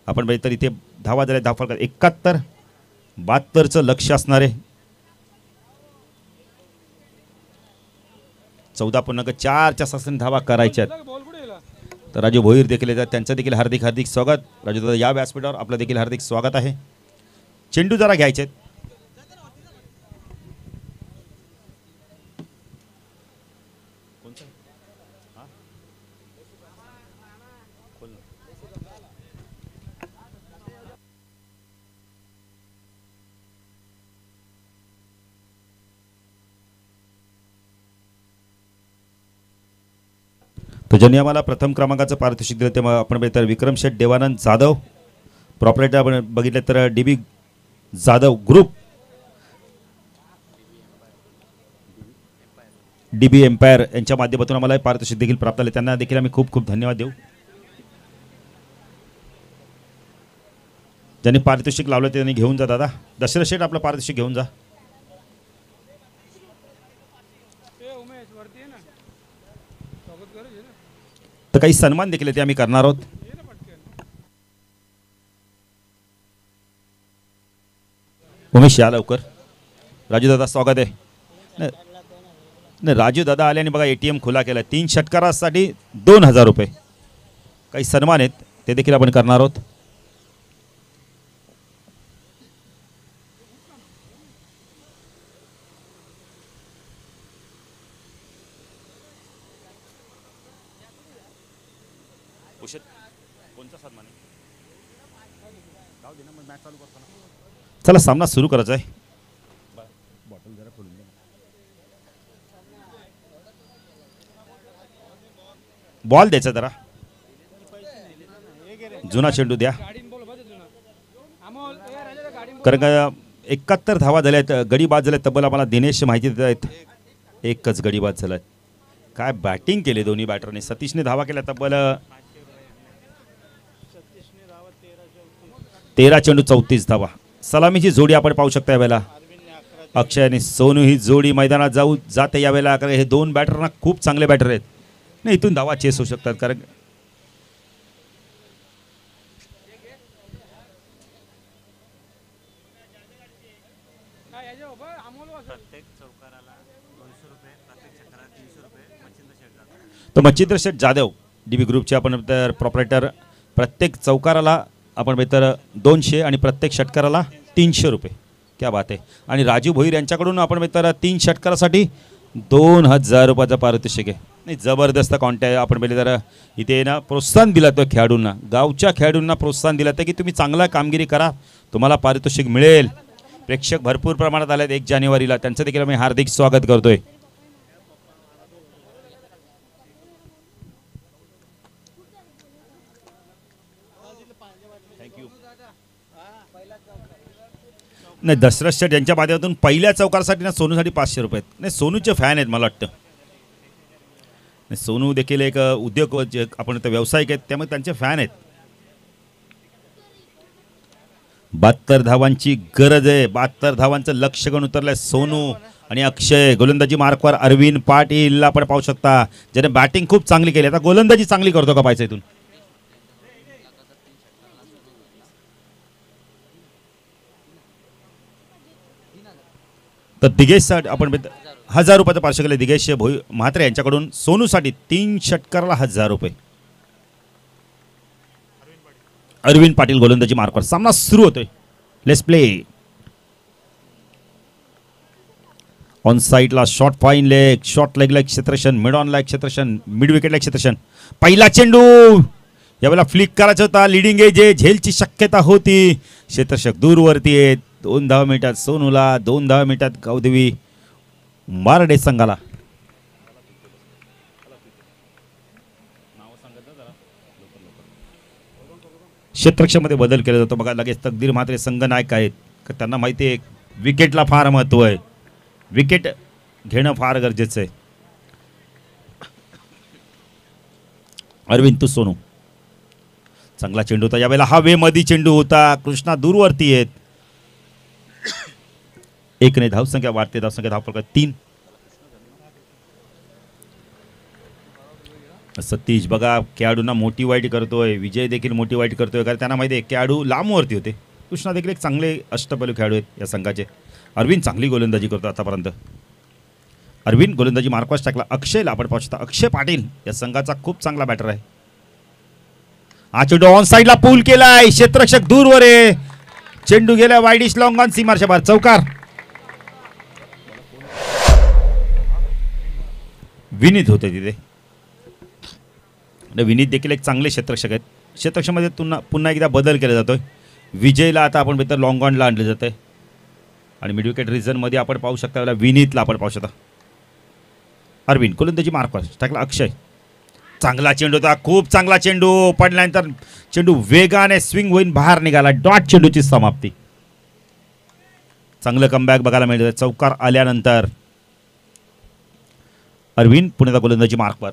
आपण बघितलं तर इथे धावा झाल्या धावफलकात 71. 72चं लक्ष असणार आहे. 14.4च्या सासने धावा करायच्या आहेत. तर राजू भोईर देखील येतात, त्यांचं देखील हार्दिक हार्दिक स्वागत. राजू दादा या व्यासपीठावर आपलं देखील हार्दिक स्वागत आहे. चेंडू जरा घ्यायचे आहेत. तो ज्यांनी आम्हाला प्रथम क्रमांकाचं पारितोषिक दिलं तेव्हा आपण बघितलं विक्रम शेठ देवानंद जाधव, प्रॉपरेटर आपण बघितलं तर DB Jadhav group, DB empire यांच्या माध्यमातून आम्हाला पारितोषिक देखील प्राप्त झाले. त्यांना देखील आम्ही खूप खूप धन्यवाद देऊ. ज्यांनी पारितोषिक लावलं त्यांनी घेऊन जा. दादा दशरथ शेठ आपलं पारितोषिक घेऊन जा. तर काही सन्मान देखील ते आम्ही करणार आहोत. उमेश या लवकर. राजू दादा स्वागत आहे. नाही राजू दादा आल्याने बघा ATM खुला केला. 3 षटकारासाठी 2000 रुपये काही सन्मान आहेत ते देखील आपण करणार आहोत. चला सामना सुरू करायचा आहे. बॉल द्यायचा जरा, जुना चेंडू द्या, कारण का 71 धावा झाल्या आहेत. गडी बाद झाले तब्बल आम्हाला दिनेश माहिती देत आहेत. एकच गडी बाद झालाय. काय बॅटिंग केली दोन्ही बॅटरने. सतीशने धावा केल्या तब्बल 13 चेंडू 34 धावा. सलामीची जोडी आपण पाहू शकता यावेळेला. अक्षय आणि सोनू ही जोडी मैदानात जाते यावेळेला, कारण हे 2 बॅटरना खूप चांगले बॅटर आहेत. नाही इथून धावा चेस होऊ शकतात, कारण तो मच्छिंद्र शेठ जाधव DB ग्रुपचे आपण तर प्रॉपरेटर. प्रत्येक चौकाराला आपण तर 200 आणि प्रत्येक षटकाराला 300 रुपये. क्या बात आहे. आणि राजू भोईर यांच्याकडून आपण तर 3 षटकारासाठी 2000 रुपयाचा पारितोषिक आहे. नाही जबरदस्त कॉन्टॅक्ट आपण पहिले तर इथे ना प्रोत्साहन दिलं तर खेळाडूंना, गावच्या खेळाडूंना प्रोत्साहन दिलं तर की तुम्ही चांगला कामगिरी करा, तुम्हाला पारितोषिक मिळेल. प्रेक्षक भरपूर प्रमाणात आले आहेत 1 जानेवारीला, त्यांचं देखील आम्ही हार्दिक स्वागत करतोय. नाही दशरथ शेठ यांच्या माध्यमातून पहिल्या चौकारासाठी ना सोनूसाठी 500 रुपये आहेत. नाही सोनूचे फॅन आहेत मला वाटतं. नाही सोनू देखील एक उद्योग आपण व्यावसायिक आहेत, त्यामुळे त्यांचे फॅन आहेत. 72 धावांची गरज आहे. 72 धावांचं लक्ष घेऊन उतरलंय सोनू आणि अक्षय. गोलंदाजी मार्कवर अरविंद पाटील आपण पाहू शकता, ज्याने बॅटिंग खूप चांगली केली. आता गोलंदाजी चांगली करतो का पाहायचं इथून. तर दिगेश आपण 1000 रुपयाचं पार्श्व केलं दिगेश म्हात्रे यांच्याकडून. सोनूसाठी 3 षटकाराला 1000 रुपये. अरविंद पाटील गोलंदाजी मार्कवर. सामना सुरू होतोय. Let's play. ऑन साईडला शॉर्ट फाईन लेग, शॉर्ट लेगला क्षेत्रक्षण, मिड ऑनला क्षेत्रक्षण, मिड विकेटला क्षेत्रक्षण. पहिला चेंडू यावेळेला फ्लिक करायचा होता. लिडिंग एज झेलची शक्यता होती. क्षेत्रक्षक दूरवरती आहे. 2 धावा मिळतात सोनूला, 2 धावा मिळतात गावदेवी मारडे संघाला. क्षेत्ररक्षणामध्ये बदल केला जातो बघा. लगेच तकदीर म्हात्रे संघनायक आहेत का त्यांना माहिती आहे विकेटला फार महत्त्व आहे. विकेट घेणं फार गरजेचं आहे. अरविंद तू सोनू चांगला चेंडू होता यावेळेला. हा वेमध्ये चेंडू होता. कृष्णा दूरवरती आहेत. 1 धावसंख्या वाढते. धावसंख्या धावफलक 3. सतीश बघा खेळाडूंना मोटिवेट करतोय. विजय देखील मोटिवेट करतोय कारण त्यांना माहिती आहे खेळाडू लांबवरती होते. कृष्णा देखील एक चांगले अष्टपैलू खेळाडू आहेत या संघाचे. अरविंद चांगली गोलंदाजी करतो आतापर्यंत. अरविंद गोलंदाजी मार्कवास टाकला. अक्षयला आपण पाहू शकता. अक्षय पाटील या संघाचा खूप चांगला बॅटर आहे. हा चेंडू ऑन साईडला पूल केलाय. क्षेत्ररक्षक दूरवर आहे. चेंडू गेला वाईडिश लॉंग ऑन सीमारच्या बाहेर. चौकार. विनीत होते तिथे. विनीत देखील एक चांगले क्षेत्ररक्षक आहेत. क्षेत्ररक्षणामध्ये पुन्हा एकदा बदल केला जातोय. विजयला आता आपण बेहतर लॉंग ऑनला आणले जाते आणि मिड विकेट रिझनमध्ये आपण पाहू शकता विनीतला आपण पाहू शकता. अरविंद गोलंदाजी मार्कवास टाकला. अक्षय चांगला चेंडू होता. खूप चांगला चेंडू पडल्यानंतर चेंडू वेगाने स्विंग होईन बाहेर निघाला. डॉट चेंडूची समाप्ती. चांगलं कमबॅक बघायला मिळतं. चौकार आल्यानंतर अरविंद पुण्याचा गोलंदाजी मार्कवर.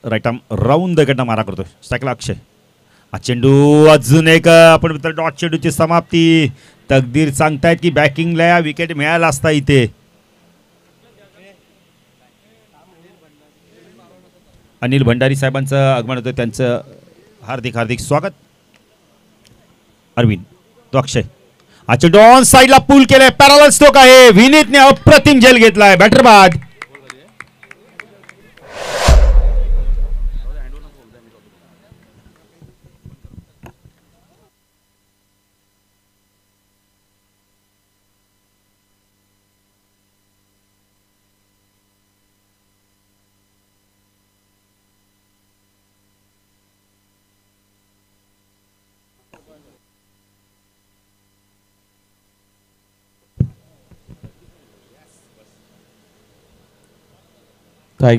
राईट आर्म राऊंड कडनं मारा करतोय. टाकला अक्षय. हा चेंडू अजून एक आपण डॉट चेंडूची समाप्ती. तकदीर सांगतायत की बॅकिंगला विकेट मिळाला असता इथे. अनिल भंडारी साहेबांचं आगमन होतं. त्यांचं हार्दिक हार्दिक स्वागत. अरविंद तो अक्षय. हा चेंडू ऑन साईडला पूल केलाय. पॅरलल स्ट्रोक आहे. विनीतने अप्रतिम झेल घेतलाय. बॅटर बाद.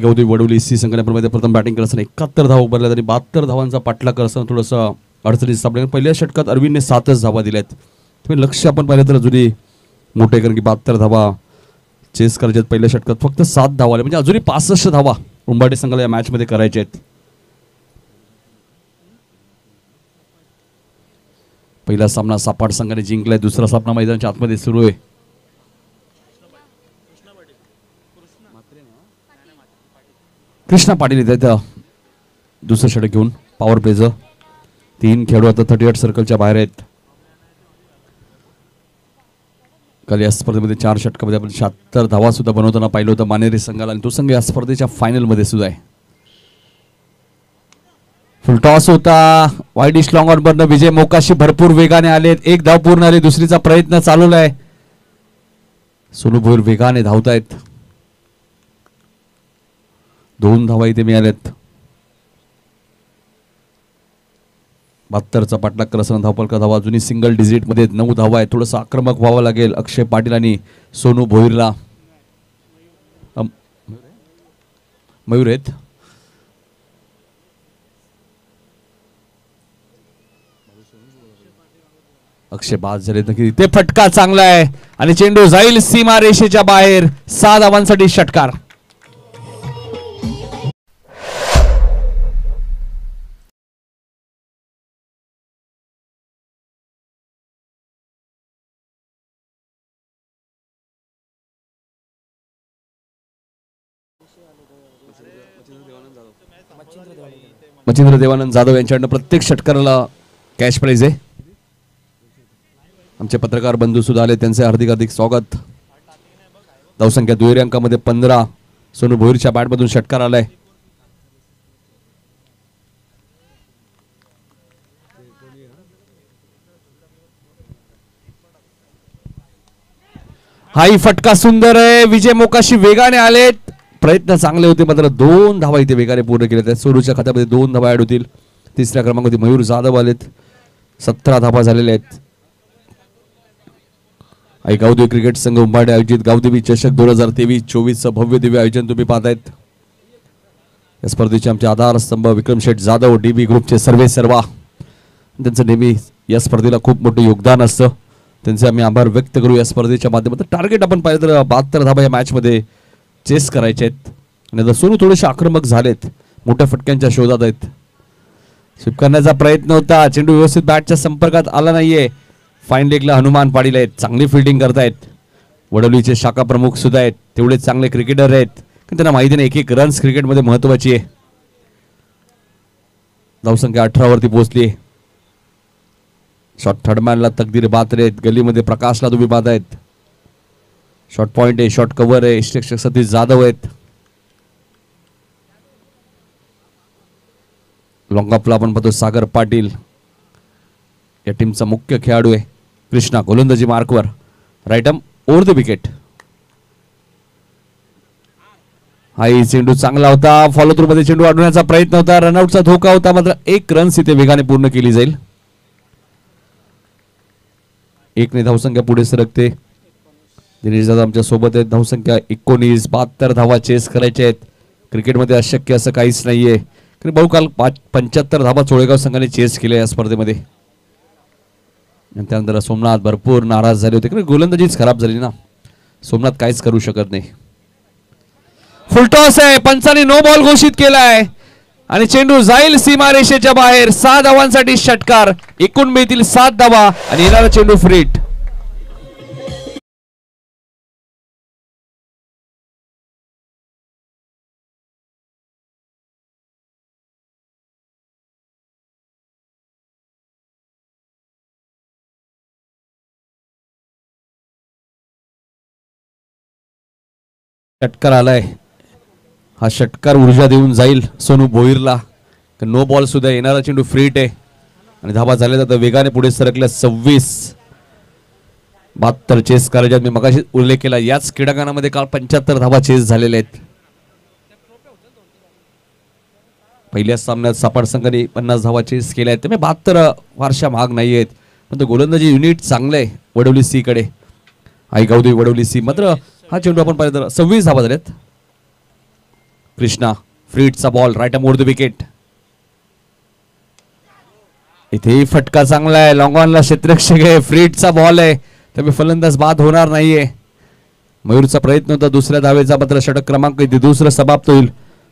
गौदी वडवली सी संघटनेप्रमाणे प्रथम बॅटिंग करत असताना 71 धावा उभारल्या तरी 72 धावांचा पाठलाग करत असताना थोडंसं अडचणीत सापडले. पहिल्या षटकात अरविंदने 7च धावा दिल्यात. तुम्ही लक्ष आपण पाहिलं तर अजूनही मोठे कारण की 72 धावा चेस करायचे. पहिल्या षटकात फक्त 7 धावा आले म्हणजे अजूनही 65 धावा उंबाटे संघाला या मॅचमध्ये करायचे आहेत. पहिला सामना सापाड संघाने जिंकलाय. दुसरा सामना मैदानाच्या आतमध्ये सुरू आहे. कृष्णा पाटील येतात दुसरं षटक घेऊन पॉवर प्लेचं. 3 खेळाडू आता 38 सर्कलच्या बाहेर आहेत. काल या स्पर्धेमध्ये 4 षटकामध्ये आपण 76 धावा सुद्धा बनवताना पाहिलं होतं मानेरी संघाला आणि तो संघ या स्पर्धेच्या फायनलमध्ये सुद्धा आहे. फुल टॉस होता. वाईडिश लॉंग ऑन वरनं विजय मोकाशी भरपूर वेगाने आलेत. 1 धाव पूर्ण आली. दुसरीचा प्रयत्न चालू आहे. सोनू भोईर वेगाने धावतायत. 2 धावा इथे मिळाल्यात. 72चा पाठलाग करत असताना धावफलक धावा अजूनही सिंगल डिजिट मध्ये 9 धावा आहे. थोडंसं आक्रमक व्हावं लागेल अक्षय पाटील आणि सोनू भोईरला. मयूर आहेत. अक्षय बाद झाले नक्की. ते फटका चांगला आहे आणि चेंडू जाईल सीमा रेषेच्या बाहेर. 6 धावांसाठी षटकार. मच्छिंद्र देवानंद जाधव यांच्याकडनं प्रत्येक षटकाराला कॅश प्राइज आहे. आमचे पत्रकार बंधू सुद्धा आले. त्यांचे हार्दिक हार्दिक स्वागत. धावसंख्या दुहेरी अंकामध्ये 15 सोनू भोईरच्या बॅटमधून षटकार आलाय. हाही फटका सुंदर आहे. विजय मोकाशी वेगाने आलेत. प्रयत्न चांगले होते मात्र 2 धावा इथे वेगाने पूर्ण केले. त्या सोनूच्या खात्यामध्ये 2 धावा ऍड होतील. तिसऱ्या क्रमांकावरती मयूर जाधव आलेत. 17 धावा झालेल्या आहेत. आई गावदेवी क्रिकेट संघ उंबाडे आयोजित गावदेवी चषक 2023-24 भव्य दिव्य आयोजन तुम्ही पाहतायत. या स्पर्धेचे आमचे आधारस्तंभ विक्रम शेठ जाधव DB ग्रुपचे सर्वे सर्वा, त्यांचं नेहमी या स्पर्धेला खूप मोठं योगदान असतं, त्यांचे आम्ही आभार व्यक्त करू. या स्पर्धेच्या माध्यमातून टार्गेट आपण पाहिलं तर 72 धाबा या मॅचमध्ये चेस करायचे आहेत आणि आता सोनू थोडेसे आक्रमक झालेत, मोठ्या फटक्यांच्या शोधात आहेत. स्वीप करण्याचा प्रयत्न होता, चेंडू व्यवस्थित बॅटच्या संपर्कात आला नाहीये. फाईन लेगला हनुमान पाटील आहेत, चांगली फिल्डिंग करतायत. वडवलीचे शाखा प्रमुख सुद्धा आहेत, तेवढे चांगले क्रिकेटर आहेत, पण त्यांना माहिती नाही एक एक रन्स क्रिकेटमध्ये महत्वाची आहे. धावसंख्या 18 वरती पोहोचली. शॉट थर्डमॅनला तकदीर बात्रे आहेत, गलीमध्ये प्रकाशला तुम्ही बाद आहेत. शॉट पॉइंट आहे, शॉट कव्हर आहे, शिक्षक सतीश जाधव आहेत. लॉंग ऑफला आपण पाहतो सागर पाटील या टीमचा मुख्य खेळाडू आहे. कृष्णा गोलंदाजी मार्कवर, right arm over the wicket. हाई चेंडू चांगला होता, फॉलो थ्रू मध्ये चेंडू अडवण्याचा प्रयत्न होता, रनआउटचा धोका होता, मात्र 1 रन्स इथे वेगाने पूर्ण केली जाईल. 1 ने धावसंख्या पुढे सरकते. दिनेश दादा आमच्या सोबत आहेत. धावसंख्या 19, 72 धावा चेस करायच्या आहेत. क्रिकेटमध्ये अशक्य असं काहीच नाहीये. बहुकाल 75 धावा चोळेगाव संघाने चेस केल्या या स्पर्धेमध्ये. त्यानंतर सोमनाथ भरपूर नाराज झाले होते, कारण गोलंदाजीच खराब झाली ना. सोमनाथ काहीच करू शकत नाही. फुलटॉस आहे, पंचाने नो बॉल घोषित केलाय आणि चेंडू जाईल सीमारेषेच्या बाहेर. 6 धावांसाठी षटकार, एकूण मिळतील 7 धावा आणि येणारा चेंडू फ्रीट. षटकार आलाय, हा षटकार ऊर्जा देऊन जाईल सोनू भोईरला. नो बॉल सुद्धा, येणारा चेंडू फ्रीट आहे आणि धावा झाल्या जातात वेगाने पुढे सरकल्या. 26, 72 चेस करायच्यात. मी मगाशी उल्लेख केला, याच क्रीडांगणामध्ये काल 75 धावा चेस झालेल्या आहेत. पहिल्या सामन्यात सापाड संघाने 50 धावा चेस केल्या आहेत, त्यामुळे 72 फारशा महाग नाही आहेत. पण गोलंदाजी युनिट चांगलं आहे वडवली सी कडे. आई गावदेवी वडवली सी. मात्र हा चेंडू आपण पाहिलं तर 26 धावा झाल्यात. कृष्णा फ्रीटचा ball, right arm over the wicket. इथे फटका चांगला आहे, लॉंग ऑनला क्षेत्ररक्षक आहे, फ्रीटचा बॉल आहे, त्यामुळे फलंदाज बाद होणार नाहीये. मयूरचा प्रयत्न होता दुसऱ्या धावेचा, मात्र षटक क्रमांक इथे दुसरं समाप्त होईल.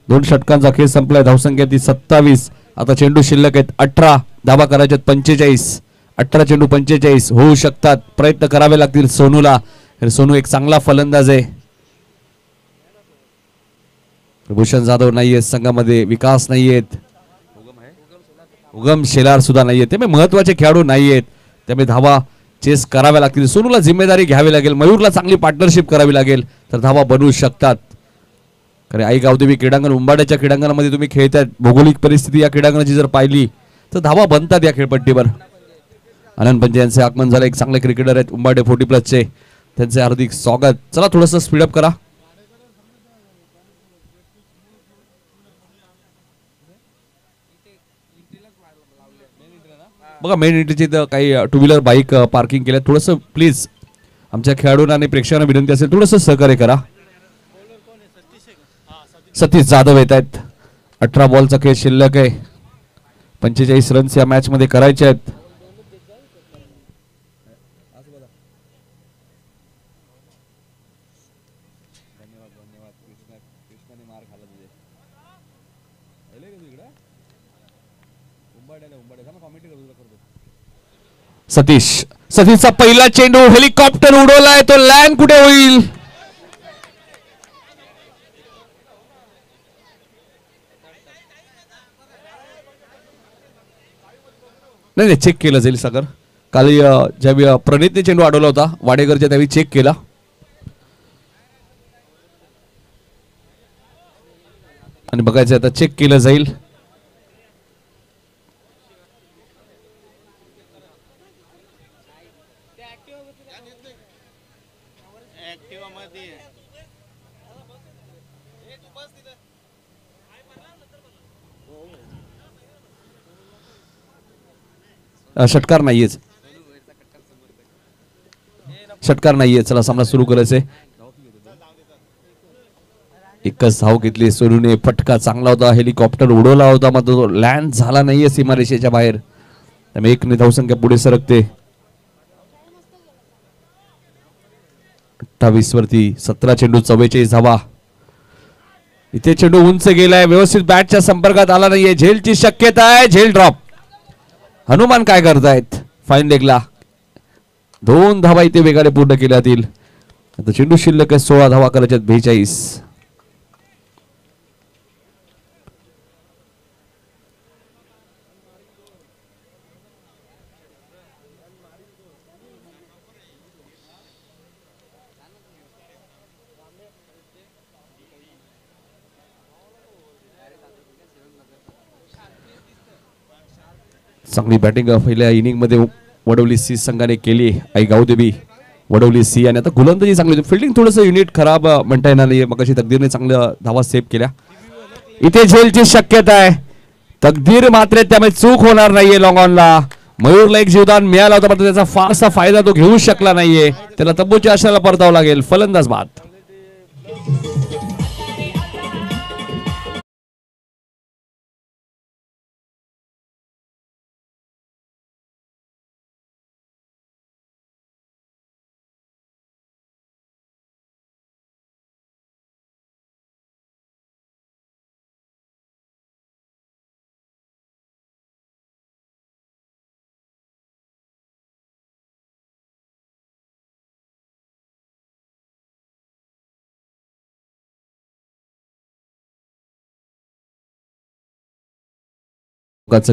2 षटकांचा खेळ संपलाय. धावसंख्या ती 27. आता चेंडू शिल्लक आहेत 18, धावा करायच्यात 45. 18 चेंडू 45 होऊ शकतात. प्रयत्न करावे लागतील सोनूला. सोनू एक चांगला फलंदाज आहे. भूषण जाधव नाहीये संघामध्ये, विकास नाहीयेत, उगम शेलार सुद्धा नाहीये, त्यामुळे महत्वाचे खेळाडू नाहीयेत. त्यामुळे धावा चेस कराव्या लागतील. सोनूला जिम्मेदारी घ्यावी लागेल, मयूरला चांगली पार्टनरशिप करावी लागेल, तर धावा बनवू शकतात. कारण आई गावदेवी क्रीडांगण उंबाड्याच्या क्रीडांगणामध्ये तुम्ही खेळताय, भौगोलिक परिस्थिती या क्रीडांगणाची जर पाहिली तर धावा बनतात या खेळपट्टीवर. आनंद पंजे यांचे आगमन झालं, एक चांगले क्रिकेटर आहेत उंबाडे 40+चे, त्यांचे हार्दिक स्वागत. चला थोडंसं स्पीडअप करा. बघा मेन एंट्रीची काही 2 व्हीलर बाईक पार्किंग केल्या. थोडंसं प्लीज आमच्या खेळाडूंना आणि प्रेक्षकांना विनंती असेल, थोडंसं सहकार्य करा. सतीश जाधव येत आहेत. 18 बॉलचा खेळ शिल्लक आहे. 45 रन्स या मॅच मध्ये करायचे आहेत. सतीशचा पहिला चेंडू हेलिकॉप्टर उडवलाय, तो लँड कुठे होईल? नाही चेक केलं जाईल सागर. काल ज्यावेळी प्रणितने चेंडू अडवला होता वाडेकरच्या, त्यावेळी चेक केला. आणि बघायचं आता चेक केलं जाईल. षटकार नाहीयेच, षटकार नाहीये. चला सामना सुरू करायचंय. एकच धाव घेतली सोनूने. फटका चांगला होता, हेलिकॉप्टर उडवला होता मात्र तो लँड झाला नाहीये सीमारेषेच्या बाहेर. त्यामुळे 1 ने धावसंख्या पुढे सरकते. 28 वरती 17 चेंडू 44 धावा. इथे चेंडू उंच गेलाय, व्यवस्थित बॅटच्या संपर्कात आला नाहीये. झेलची शक्यता आहे, झेल ड्रॉप. हनुमान काय करतायत फाईन लेगला. 2 धावा इथे वेगाने पूर्ण केल्या जातील. आता चेंडू शिल्लक आहे 16 धावा करायच्यात 42. चांगली बॅटिंग पहिल्या इनिंग मध्ये वडवली सी संघाने केली. आई गावदेवी वडवली सी. आणि आता गोलंदाजी चांगली होती. फिल्डिंग थोडंसं युनिट खराब म्हणता येणार नाही. मग अशी तकदीरने चांगल्या धावा सेव्ह केल्या. इथे झेलची शक्यता आहे. तकदीर मात्र त्यामुळे चूक होणार नाहीये. लॉंग ऑनला मयूरला एक जीवदान मिळाला होता मात्र त्याचा फारसा फायदा तो घेऊ शकला नाहीये. त्याला तब्बूच्या आशाला परतावं लागेल. फलंदाज बाद.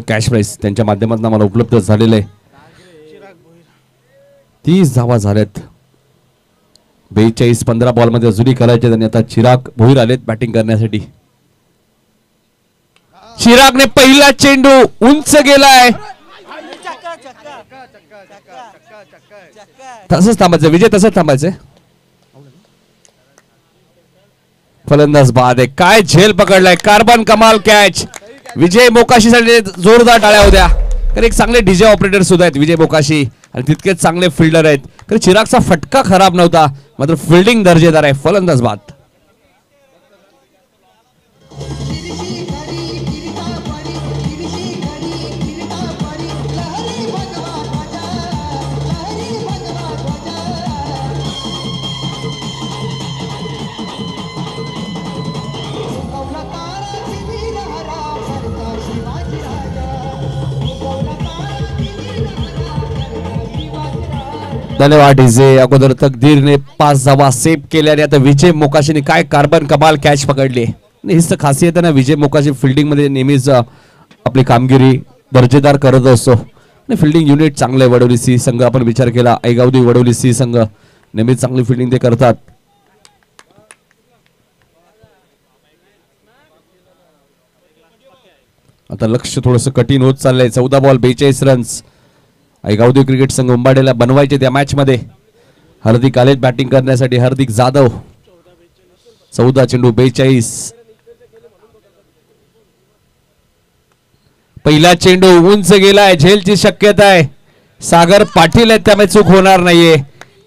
कॅश प्राइस त्यांच्या माध्यमातून आम्हाला उपलब्ध झालेलं आहे. 30 धावा झाल्यात. 42 15 बॉल मध्ये अजूनही करायचे. आणि आता चिराग भोईर आलेत बॅटिंग करण्यासाठी. चिरागने पहिला चेंडू उंच गेलाय. तसंच थांबायचं विजय, तसंच थांबायचं. फलंदाज बाद आहे. काय झेल पकडलाय. कार्बन कमाल कॅच. विजय मोकाशीसाठी जोरदार टाळ्या होत्या. तर एक चांगले डीजे ऑपरेटर सुद्धा आहेत विजय मोकाशी आणि तितकेच चांगले फिल्डर आहेत. तर चिरागचा फटका खराब नव्हता मात्र फिल्डिंग दर्जेदार आहे. फलंदाज बाद. धन्यवाद डीजे. अगोदर तकदीरने 5 धावा सेव्ह केल्या आणि आता विजय मोकाशीने काय कार्बन कमाल कॅच पकडली. हीच तर खासियत आहे ना. विजय मोकाशी फिल्डिंग मध्ये नेहमीच आपली कामगिरी दर्जेदार करत असतो आणि फिल्डिंग युनिट चांगलं आहे. वडवली सी संघ आपण विचार केला. ऐगावदी वडवली सी संघ नेहमीच चांगली फिल्डिंग ते करतात. आता लक्ष थोडंसं कठीण होत चाललंय. 14 बॉल 42 रन्स ऐगावदी क्रिकेट संघ उंबाडेला बनवायचे त्या मॅच मध्ये. हार्दिक आलेत बॅटिंग करण्यासाठी. हार्दिक जाधव. 14 चेंडू 42. पहिला चेंडू उंच गेलाय. झेलची शक्यता आहे. सागर पाटील आहेत त्यामुळे चूक होणार नाहीये.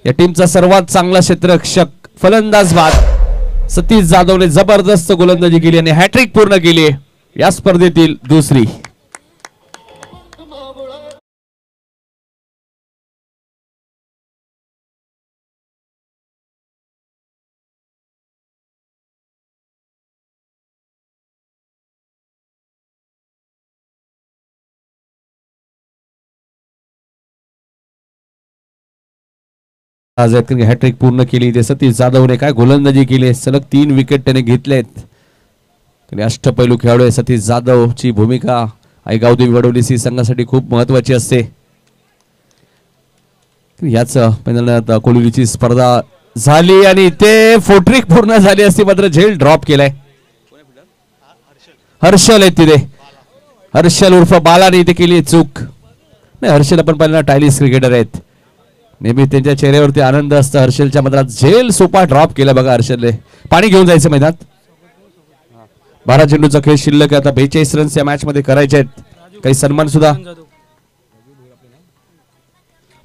या टीमचा सर्वात चांगला क्षेत्ररक्षक फलंदाज बाद सतीश जाधवने जबरदस्त गोलंदाजी केली आणि हॅट्रिक पूर्ण केली. या स्पर्धेतील दुसरी. आज हॅट्रिक पूर्ण केली. ते सतीश जाधवने काय गोलंदाजी केली. सलग 3 विकेट त्याने घेतलेत. अष्टपैलू खेळाडू आहे सतीश जाधवची भूमिका ऐगावदी वडवली सी संघासाठी खूप महत्वाची असते. याच मैदानात कोलिरीची स्पर्धा झाली आणि ते फोट्रिक पूर्ण झाली असती मात्र झेल ड्रॉप केलाय. हर्षल आहे तिथे. हर्षल उर्फ बालाने इथे केली चूक. नाही हर्षल आपण पहिल्यांदा टायलिस क्रिकेटर आहेत. नेहमी त्यांच्या चेहऱ्यावरती आनंद असतो. हर्षलच्या मधात झेल सोपा ड्रॉप केला बघा हर्षलने. पाणी घेऊन जायचं मैदानात. 12 चेंडूचा खेळ शिल्लक आहे. आता 42 रन्स या मॅच मध्ये करायचे आहेत. काही सन्मान सुद्धा.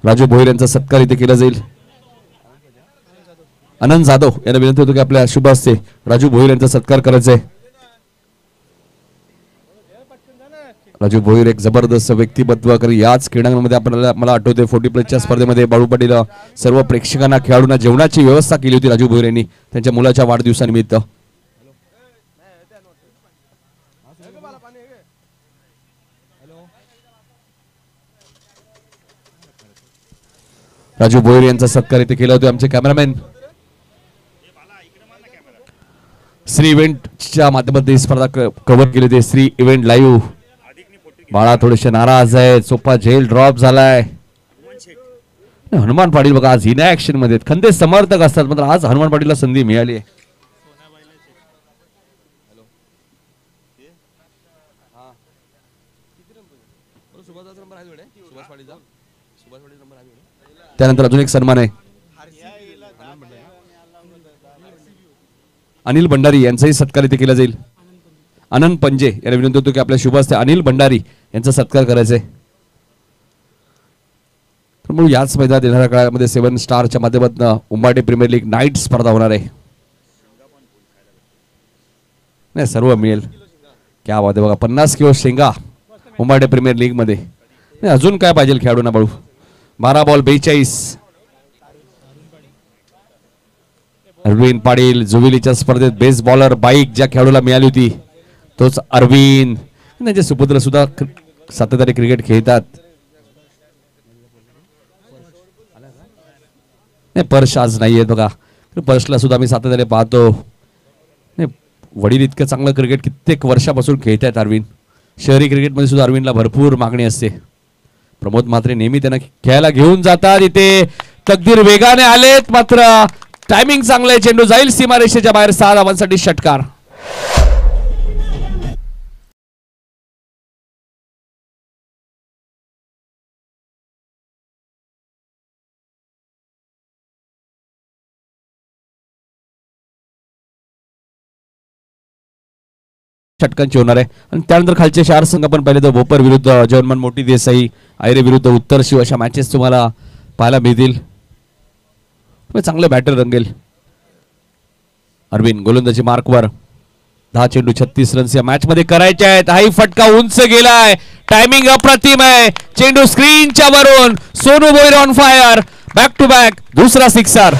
राजू भोईर यांचा सत्कार इथे केला जाईल. आनंद जाधव यांना विनंती होतो की आपल्या शुभ हस्ते राजू भोईर यांचा सत्कार करायचा आहे. राजू भोईर एक जबरदस्त व्यक्तिमत्व कारण याच क्रीडांगणामध्ये आपल्याला मला आठवते 40+ स्पर्धेमध्ये बाळू पाटील सर्व प्रेक्षकांना खेळाडूंना जेवणाची व्यवस्था केली होती राजू भोईर यांनी त्यांच्या मुलाच्या वाढदिवसानिमित्त. राजू भोईर यांचा सत्कार इथे केला होता. आमचे कॅमेरामॅन श्री इव्हेंटच्या माध्यमातून ही स्पर्धा कव्हर केली होती. Shri event live. बाळा थोडेसे नाराज आहेत. सोपा झेल ड्रॉप झालाय. हनुमान पाटील बघा आज हिना ऍक्शन मध्ये खंदे समर्थक असतात मात्र आज हनुमान पाटीलला संधी मिळाली आहे. त्यानंतर अजून एक सन्मान आहे अनिल भंडारी यांचाही सत्कार इथे केला जाईल. आनंद पंजे याला विनंती होतो की आपल्या शुभ हस्ते अनिल भंडारी यांचा सत्कार करायचा आहे. म्हणून याच मैदानात येणाऱ्या काळामध्ये 7 स्टारच्या माध्यमातून उंबाटे प्रीमियर लीग नाईट स्पर्धा होणार आहे. नाही सर्व मिळेल. क्या बात आहे बघा 50 किलो शेंगा उंबाटे प्रीमियर लीग मध्ये. नाही अजून काय पाहिजे खेळाडूंना बाळू. 12 बॉल 42. अरविंद पाटील जुबिलीच्या स्पर्धेत बेस्ट बॉलर बाईक ज्या खेळाडूला मिळाली होती तोच अरविंद. त्यांचे सुपुत्र सुद्धा सातत्याने क्रिकेट खेळतात. नाही पर्श आज नाहीये बघा. पर्शला सुद्धा आम्ही सातत्याने पाहतो. नाही वडील इतकं चांगलं क्रिकेट कित्येक वर्षापासून खेळतायत अरविंद. शहरी क्रिकेटमध्ये सुद्धा अरविंदला भरपूर मागणी असते. प्रमोद म्हात्रे नेहमी त्यांना खेळायला घेऊन जातात. इथे तकदीर वेगाने आलेत मात्र टायमिंग चांगलं आहे. चेंडू जाईल सीमारेषेच्या बाहेर. 6 धावांसाठी षटकार. षटकांची होणार आहे आणि त्यानंतर खालचे 4 संघ आपण पाहिले तर भोपर विरुद्ध जर्मन मोठी देसाई, आयरे विरुद्ध उत्तर शिव अशा मॅचेस तुम्हाला पाहायला मिळतील. चांगलं बॅटर रंगेल. अरविंद गोलंदाजी मार्कवर. 10 चेंडू 36 रन्स या मॅच मध्ये करायचे आहेत. हाही फटका उंच गेलाय. टायमिंग अप्रतिम आहे. चेंडू स्क्रीनच्या वरून. Sonu Bhoir on fire. Back to back दुसरा सिक्सर.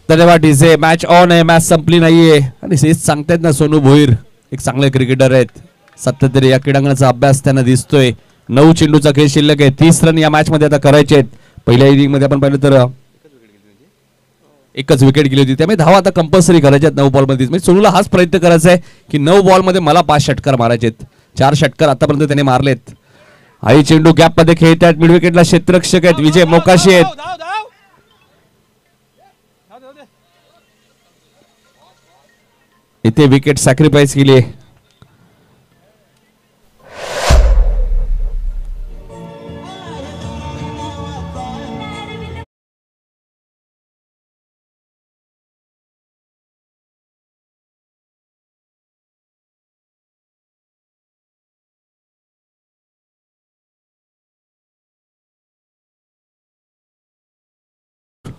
धन्यवाद डीजे. मॅच ऑन आहे. मॅच संपली नाहीये आणि हेच सांगतायत ना सोनू भोईर एक चांगले क्रिकेटर आहेत. सातत्याने या क्रीडांगणाचा अभ्यास त्यांना दिसतोय. 9 चेंडूचा खेळ शिल्लक आहे. 30 रन या मॅच मध्ये आता करायचे आहेत. पहिल्या इनिंग मध्ये आपण पाहिलं तर एकच विकेट गेली होती. त्यामुळे धावा आता कंपल्सरी करायच्या आहेत 9 बॉल मध्ये. म्हणजे सोनूला हाच प्रयत्न करायचा आहे की 9 बॉल मध्ये मला 5 षटकार मारायचे आहेत. 4 षटकार आतापर्यंत त्याने मारलेत. हाही चेंडू गॅप मध्ये खेळतात. मिड विकेटला क्षेत्ररक्षक आहेत विजय मोकाशी आहेत. इथे विकेट सॅक्रिफाईस केली आहे.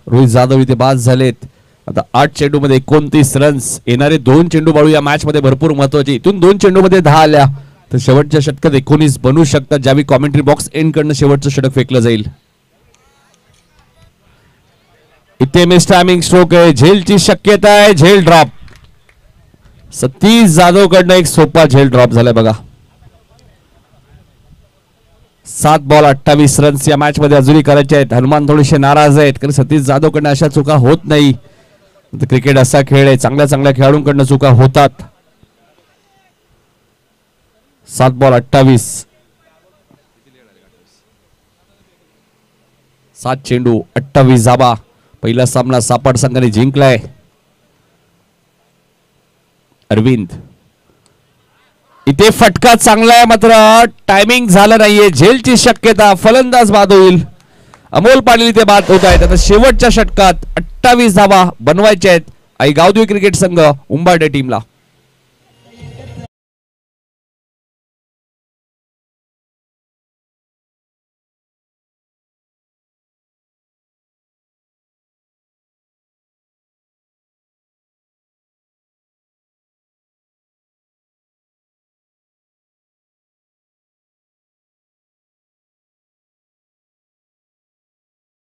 रोहित जाधव इथे बाद झालेत. आता 8 चेंडू मध्ये 29 रन्स. येणारे 2 चेंडू बाळू या मॅच मध्ये भरपूर महत्वाचे. इथून 2 चेंडू मध्ये 10 आल्या तर शेवटच्या षटकात 19 बनू शकतात. ज्यावेळी कॉमेंट्री बॉक्स एंड कडनं शेवटचं षटक फेकलं जाईल. इथे मिस टायमिंग स्ट्रोक आहे. झेलची शक्यता आहे. झेल ड्रॉप. सतीश जाधव कडनं एक सोपा झेल ड्रॉप झालाय बघा. 7 बॉल 28 रन्स या मॅच मध्ये अजूनही करायचे आहेत. हनुमान थोडेसे नाराज आहेत कारण सतीश जाधव कडनं अशा चुका होत नाही. क्रिकेट असा खेळ आहे. चांगल्या चांगल्या खेळाडूंकडनं चुका होतात. 7 बॉल 28. 7 चेंडू 28 धावा. पहिला सामना सापड संघाने जिंकलाय. अरविंद इथे फटका चांगला आहे, मात्र टायमिंग झालं नाहीये. झेलची शक्यता, फलंदाज बाद होईल. अमोल पाटील इथे बाद होत आहेत. आता शेवटच्या षटकात 28 धावा बनवायच्या आहेत आई गावदेवी क्रिकेट संघ उंबारडे टीमला.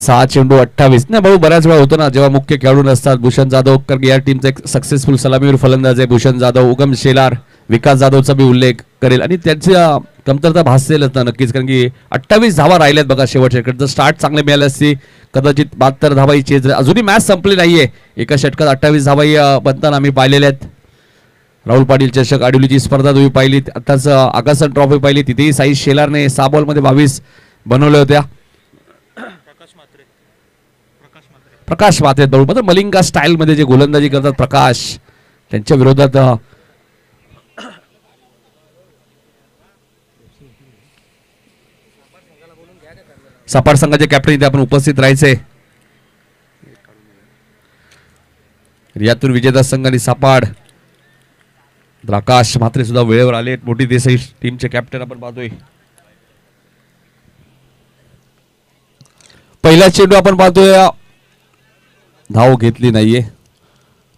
सहा चेंडू 28 नाही भाऊ, बऱ्याच वेळा होतं ना जेव्हा मुख्य खेळाडू नसतात. भूषण जाधव कारण या टीमचा एक सक्सेसफुल सलामीवीर फलंदाज आहे भूषण जाधव. उगम शेलार, विकास जाधवचा मी उल्लेख करेल आणि त्यांच्या कमतरता भासेलच ना नक्कीच, कारण की 28 धावा राहिल्यात बघा शेवटच्या षटकात. जर स्टार्ट चांगले मिळाले असते कदाचित 72 धावा ही चेज. अजूनही मॅच संपली नाहीये. एका षटकात 28 धावा बनताना आम्ही पाहिलेल्या आहेत. राहुल पाटील चषक आडवलीची स्पर्धा तुम्ही पाहिली, आताच आगासन ट्रॉफी पाहिली, तिथेही साई शेलारने 6 बॉलमध्ये 22 बनवल्या होत्या. प्रकाश मात्रे बरोबर, मात्र मलिंगा स्टाईल मध्ये जे गोलंदाजी करतात प्रकाश, त्यांच्या विरोधात सपाट संघाचे कॅप्टन इथे आपण उपस्थित राहायचे. रियातूर विजेता संघ आणि सपाट प्रकाश मात्रे सुद्धा वेळेवर आले. मोठी देसाई टीमचे कॅप्टन आपण पाहतोय. पहिला चेंडू आपण पाहतोय, धाव घेतली नाहीये.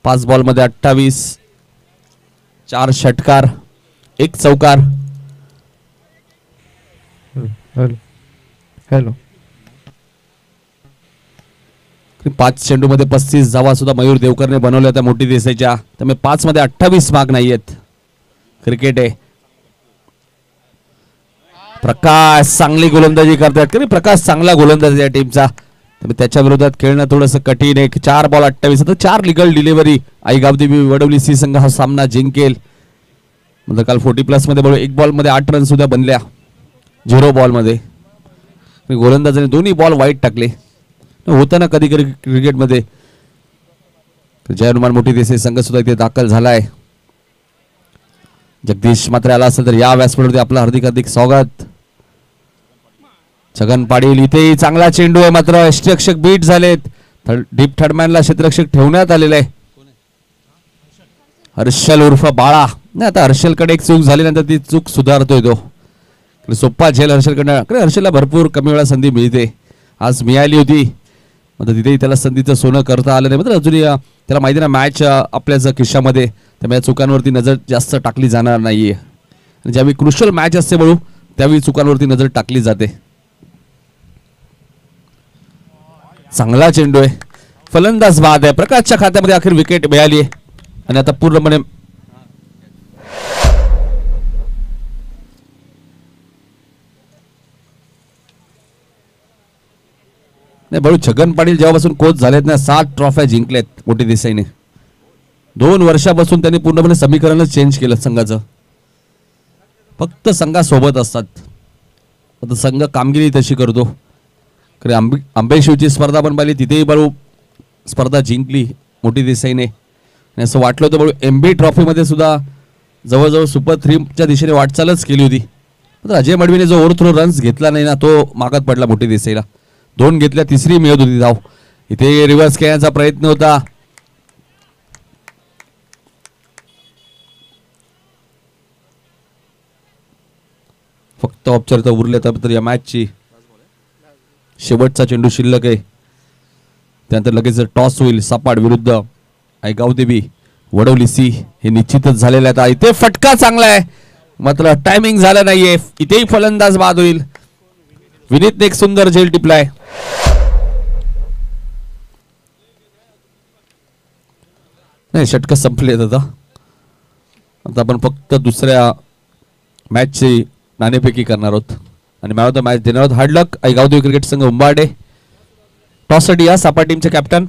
5 बॉलमध्ये 28, 4 षटकार, 1 चौकार. हॅलो 5 चेंडू मध्ये 35 धावा सुद्धा मयूर देवकरने बनवल्या होत्या मोठी देसाईच्या. त्यामुळे 5 मध्ये 28 माग नाहीयेत. क्रिकेट आहे. प्रकाश चांगली गोलंदाजी करतात, कारण प्रकाश चांगला गोलंदाज या टीमचा. त्याच्या विरोधात खेळणं थोडंसं कठीण आहे. 4 बॉल 28, आता 4 लिगल डिलिव्हरी आई गावदेवी वडवली सी संघ हा सामना जिंकेल. म्हणजे काल 40+ मध्ये बरोबर 1 बॉल मध्ये 8 रन सुद्धा बनल्या 0 बॉल मध्ये. गोलंदाजाने दोन्ही बॉल वाईट टाकले. होतं ना कधी कधी क्रिकेटमध्ये. जय हनुमान मोठी देसाई संघ सुद्धा इथे दाखल झालाय. जगदीश मात्र आला असेल तर या व्यासपीठावरती आपलं हार्दिक स्वागत. छगन पाटील इथेही चांगला चेंडू आहे, मात्र यष्टिरक्षक बीट झालेत. डीप थर्डमॅनला क्षेत्ररक्षक ठेवण्यात आलेलं आहे. हर्षल उर्फ बाळा. नाही आता हर्षलकडे एक चूक झाल्यानंतर ती चूक सुधारतोय तो. सोप्पा झेल हर्षलकडनं, हर्षलला भरपूर कमी वेळा संधी मिळते. आज मिळाली होती, मात्र तिथेही त्याला संधीचं सोनं करता आलं नाही. मात्र अजूनही त्याला माहिती ना मॅच आपल्याच खिशामध्ये, त्यामुळे चुकांवरती नजर जास्त टाकली जाणार नाहीये. आणि ज्यावेळी क्रुशल मॅच असते बळू त्यावेळी चुकांवरती नजर टाकली जाते. चांगला चेंडू आहे, फलंदाज बाद आहे. प्रकाशच्या खात्यामध्ये अखेर विकेट मिळाली आहे आणि आता पूर्णपणे नाही बळू. छगन पाटील जेव्हापासून कोच झालेत ना 7 ट्रॉफ्या जिंकल्यात मोठी देसाईने. 2 वर्षापासून त्यांनी पूर्णपणे समीकरणच चेंज केलं संघाचं. फक्त संघासोबत असतात. आता संघ कामगिरी तशी करतो. खरे आंबेशिवची स्पर्धा पण पाहिली, तिथेही बळू स्पर्धा जिंकली मोठी देसाईने. आणि असं वाटलं होतं बळू MB ट्रॉफीमध्ये सुद्धा जवळजवळ सुपर 3च्या दिशेने वाटचालच केली होती. अजय मडवीने जो ओव्हरथ्रो रन्स घेतला नाही ना तो मागात पडला मोठी देसाईला. 2 घेतल्या, 3री मिळत होती धाव. इथे रिव्हर्स खेळण्याचा प्रयत्न होता. फक्त औपचारिकता उरले तर या मॅचची शेवटचा चेंडू शिल्लक आहे. त्यानंतर लगेच टॉस होईल. सपाट विरुद्ध आई गावदेवी वडवली सी हे निश्चितच झालेलं आहे. इथे फटका चांगला आहे, मात्र टायमिंग झालं नाहीये. इथेही फलंदाज बाद होईल. विनीतने एक सुंदर झेल टिपलाय. नाही षटक संपलेत आता. आता आपण फक्त दुसऱ्या मॅचची नाणेफेकी करणार आहोत आणि मॅच ऑफ द मॅच देणार आहोत. हार्ड लक आई गावदेवी क्रिकेट संघ उंबारडे. टॉससाठी या सपाट टीमचे कॅप्टन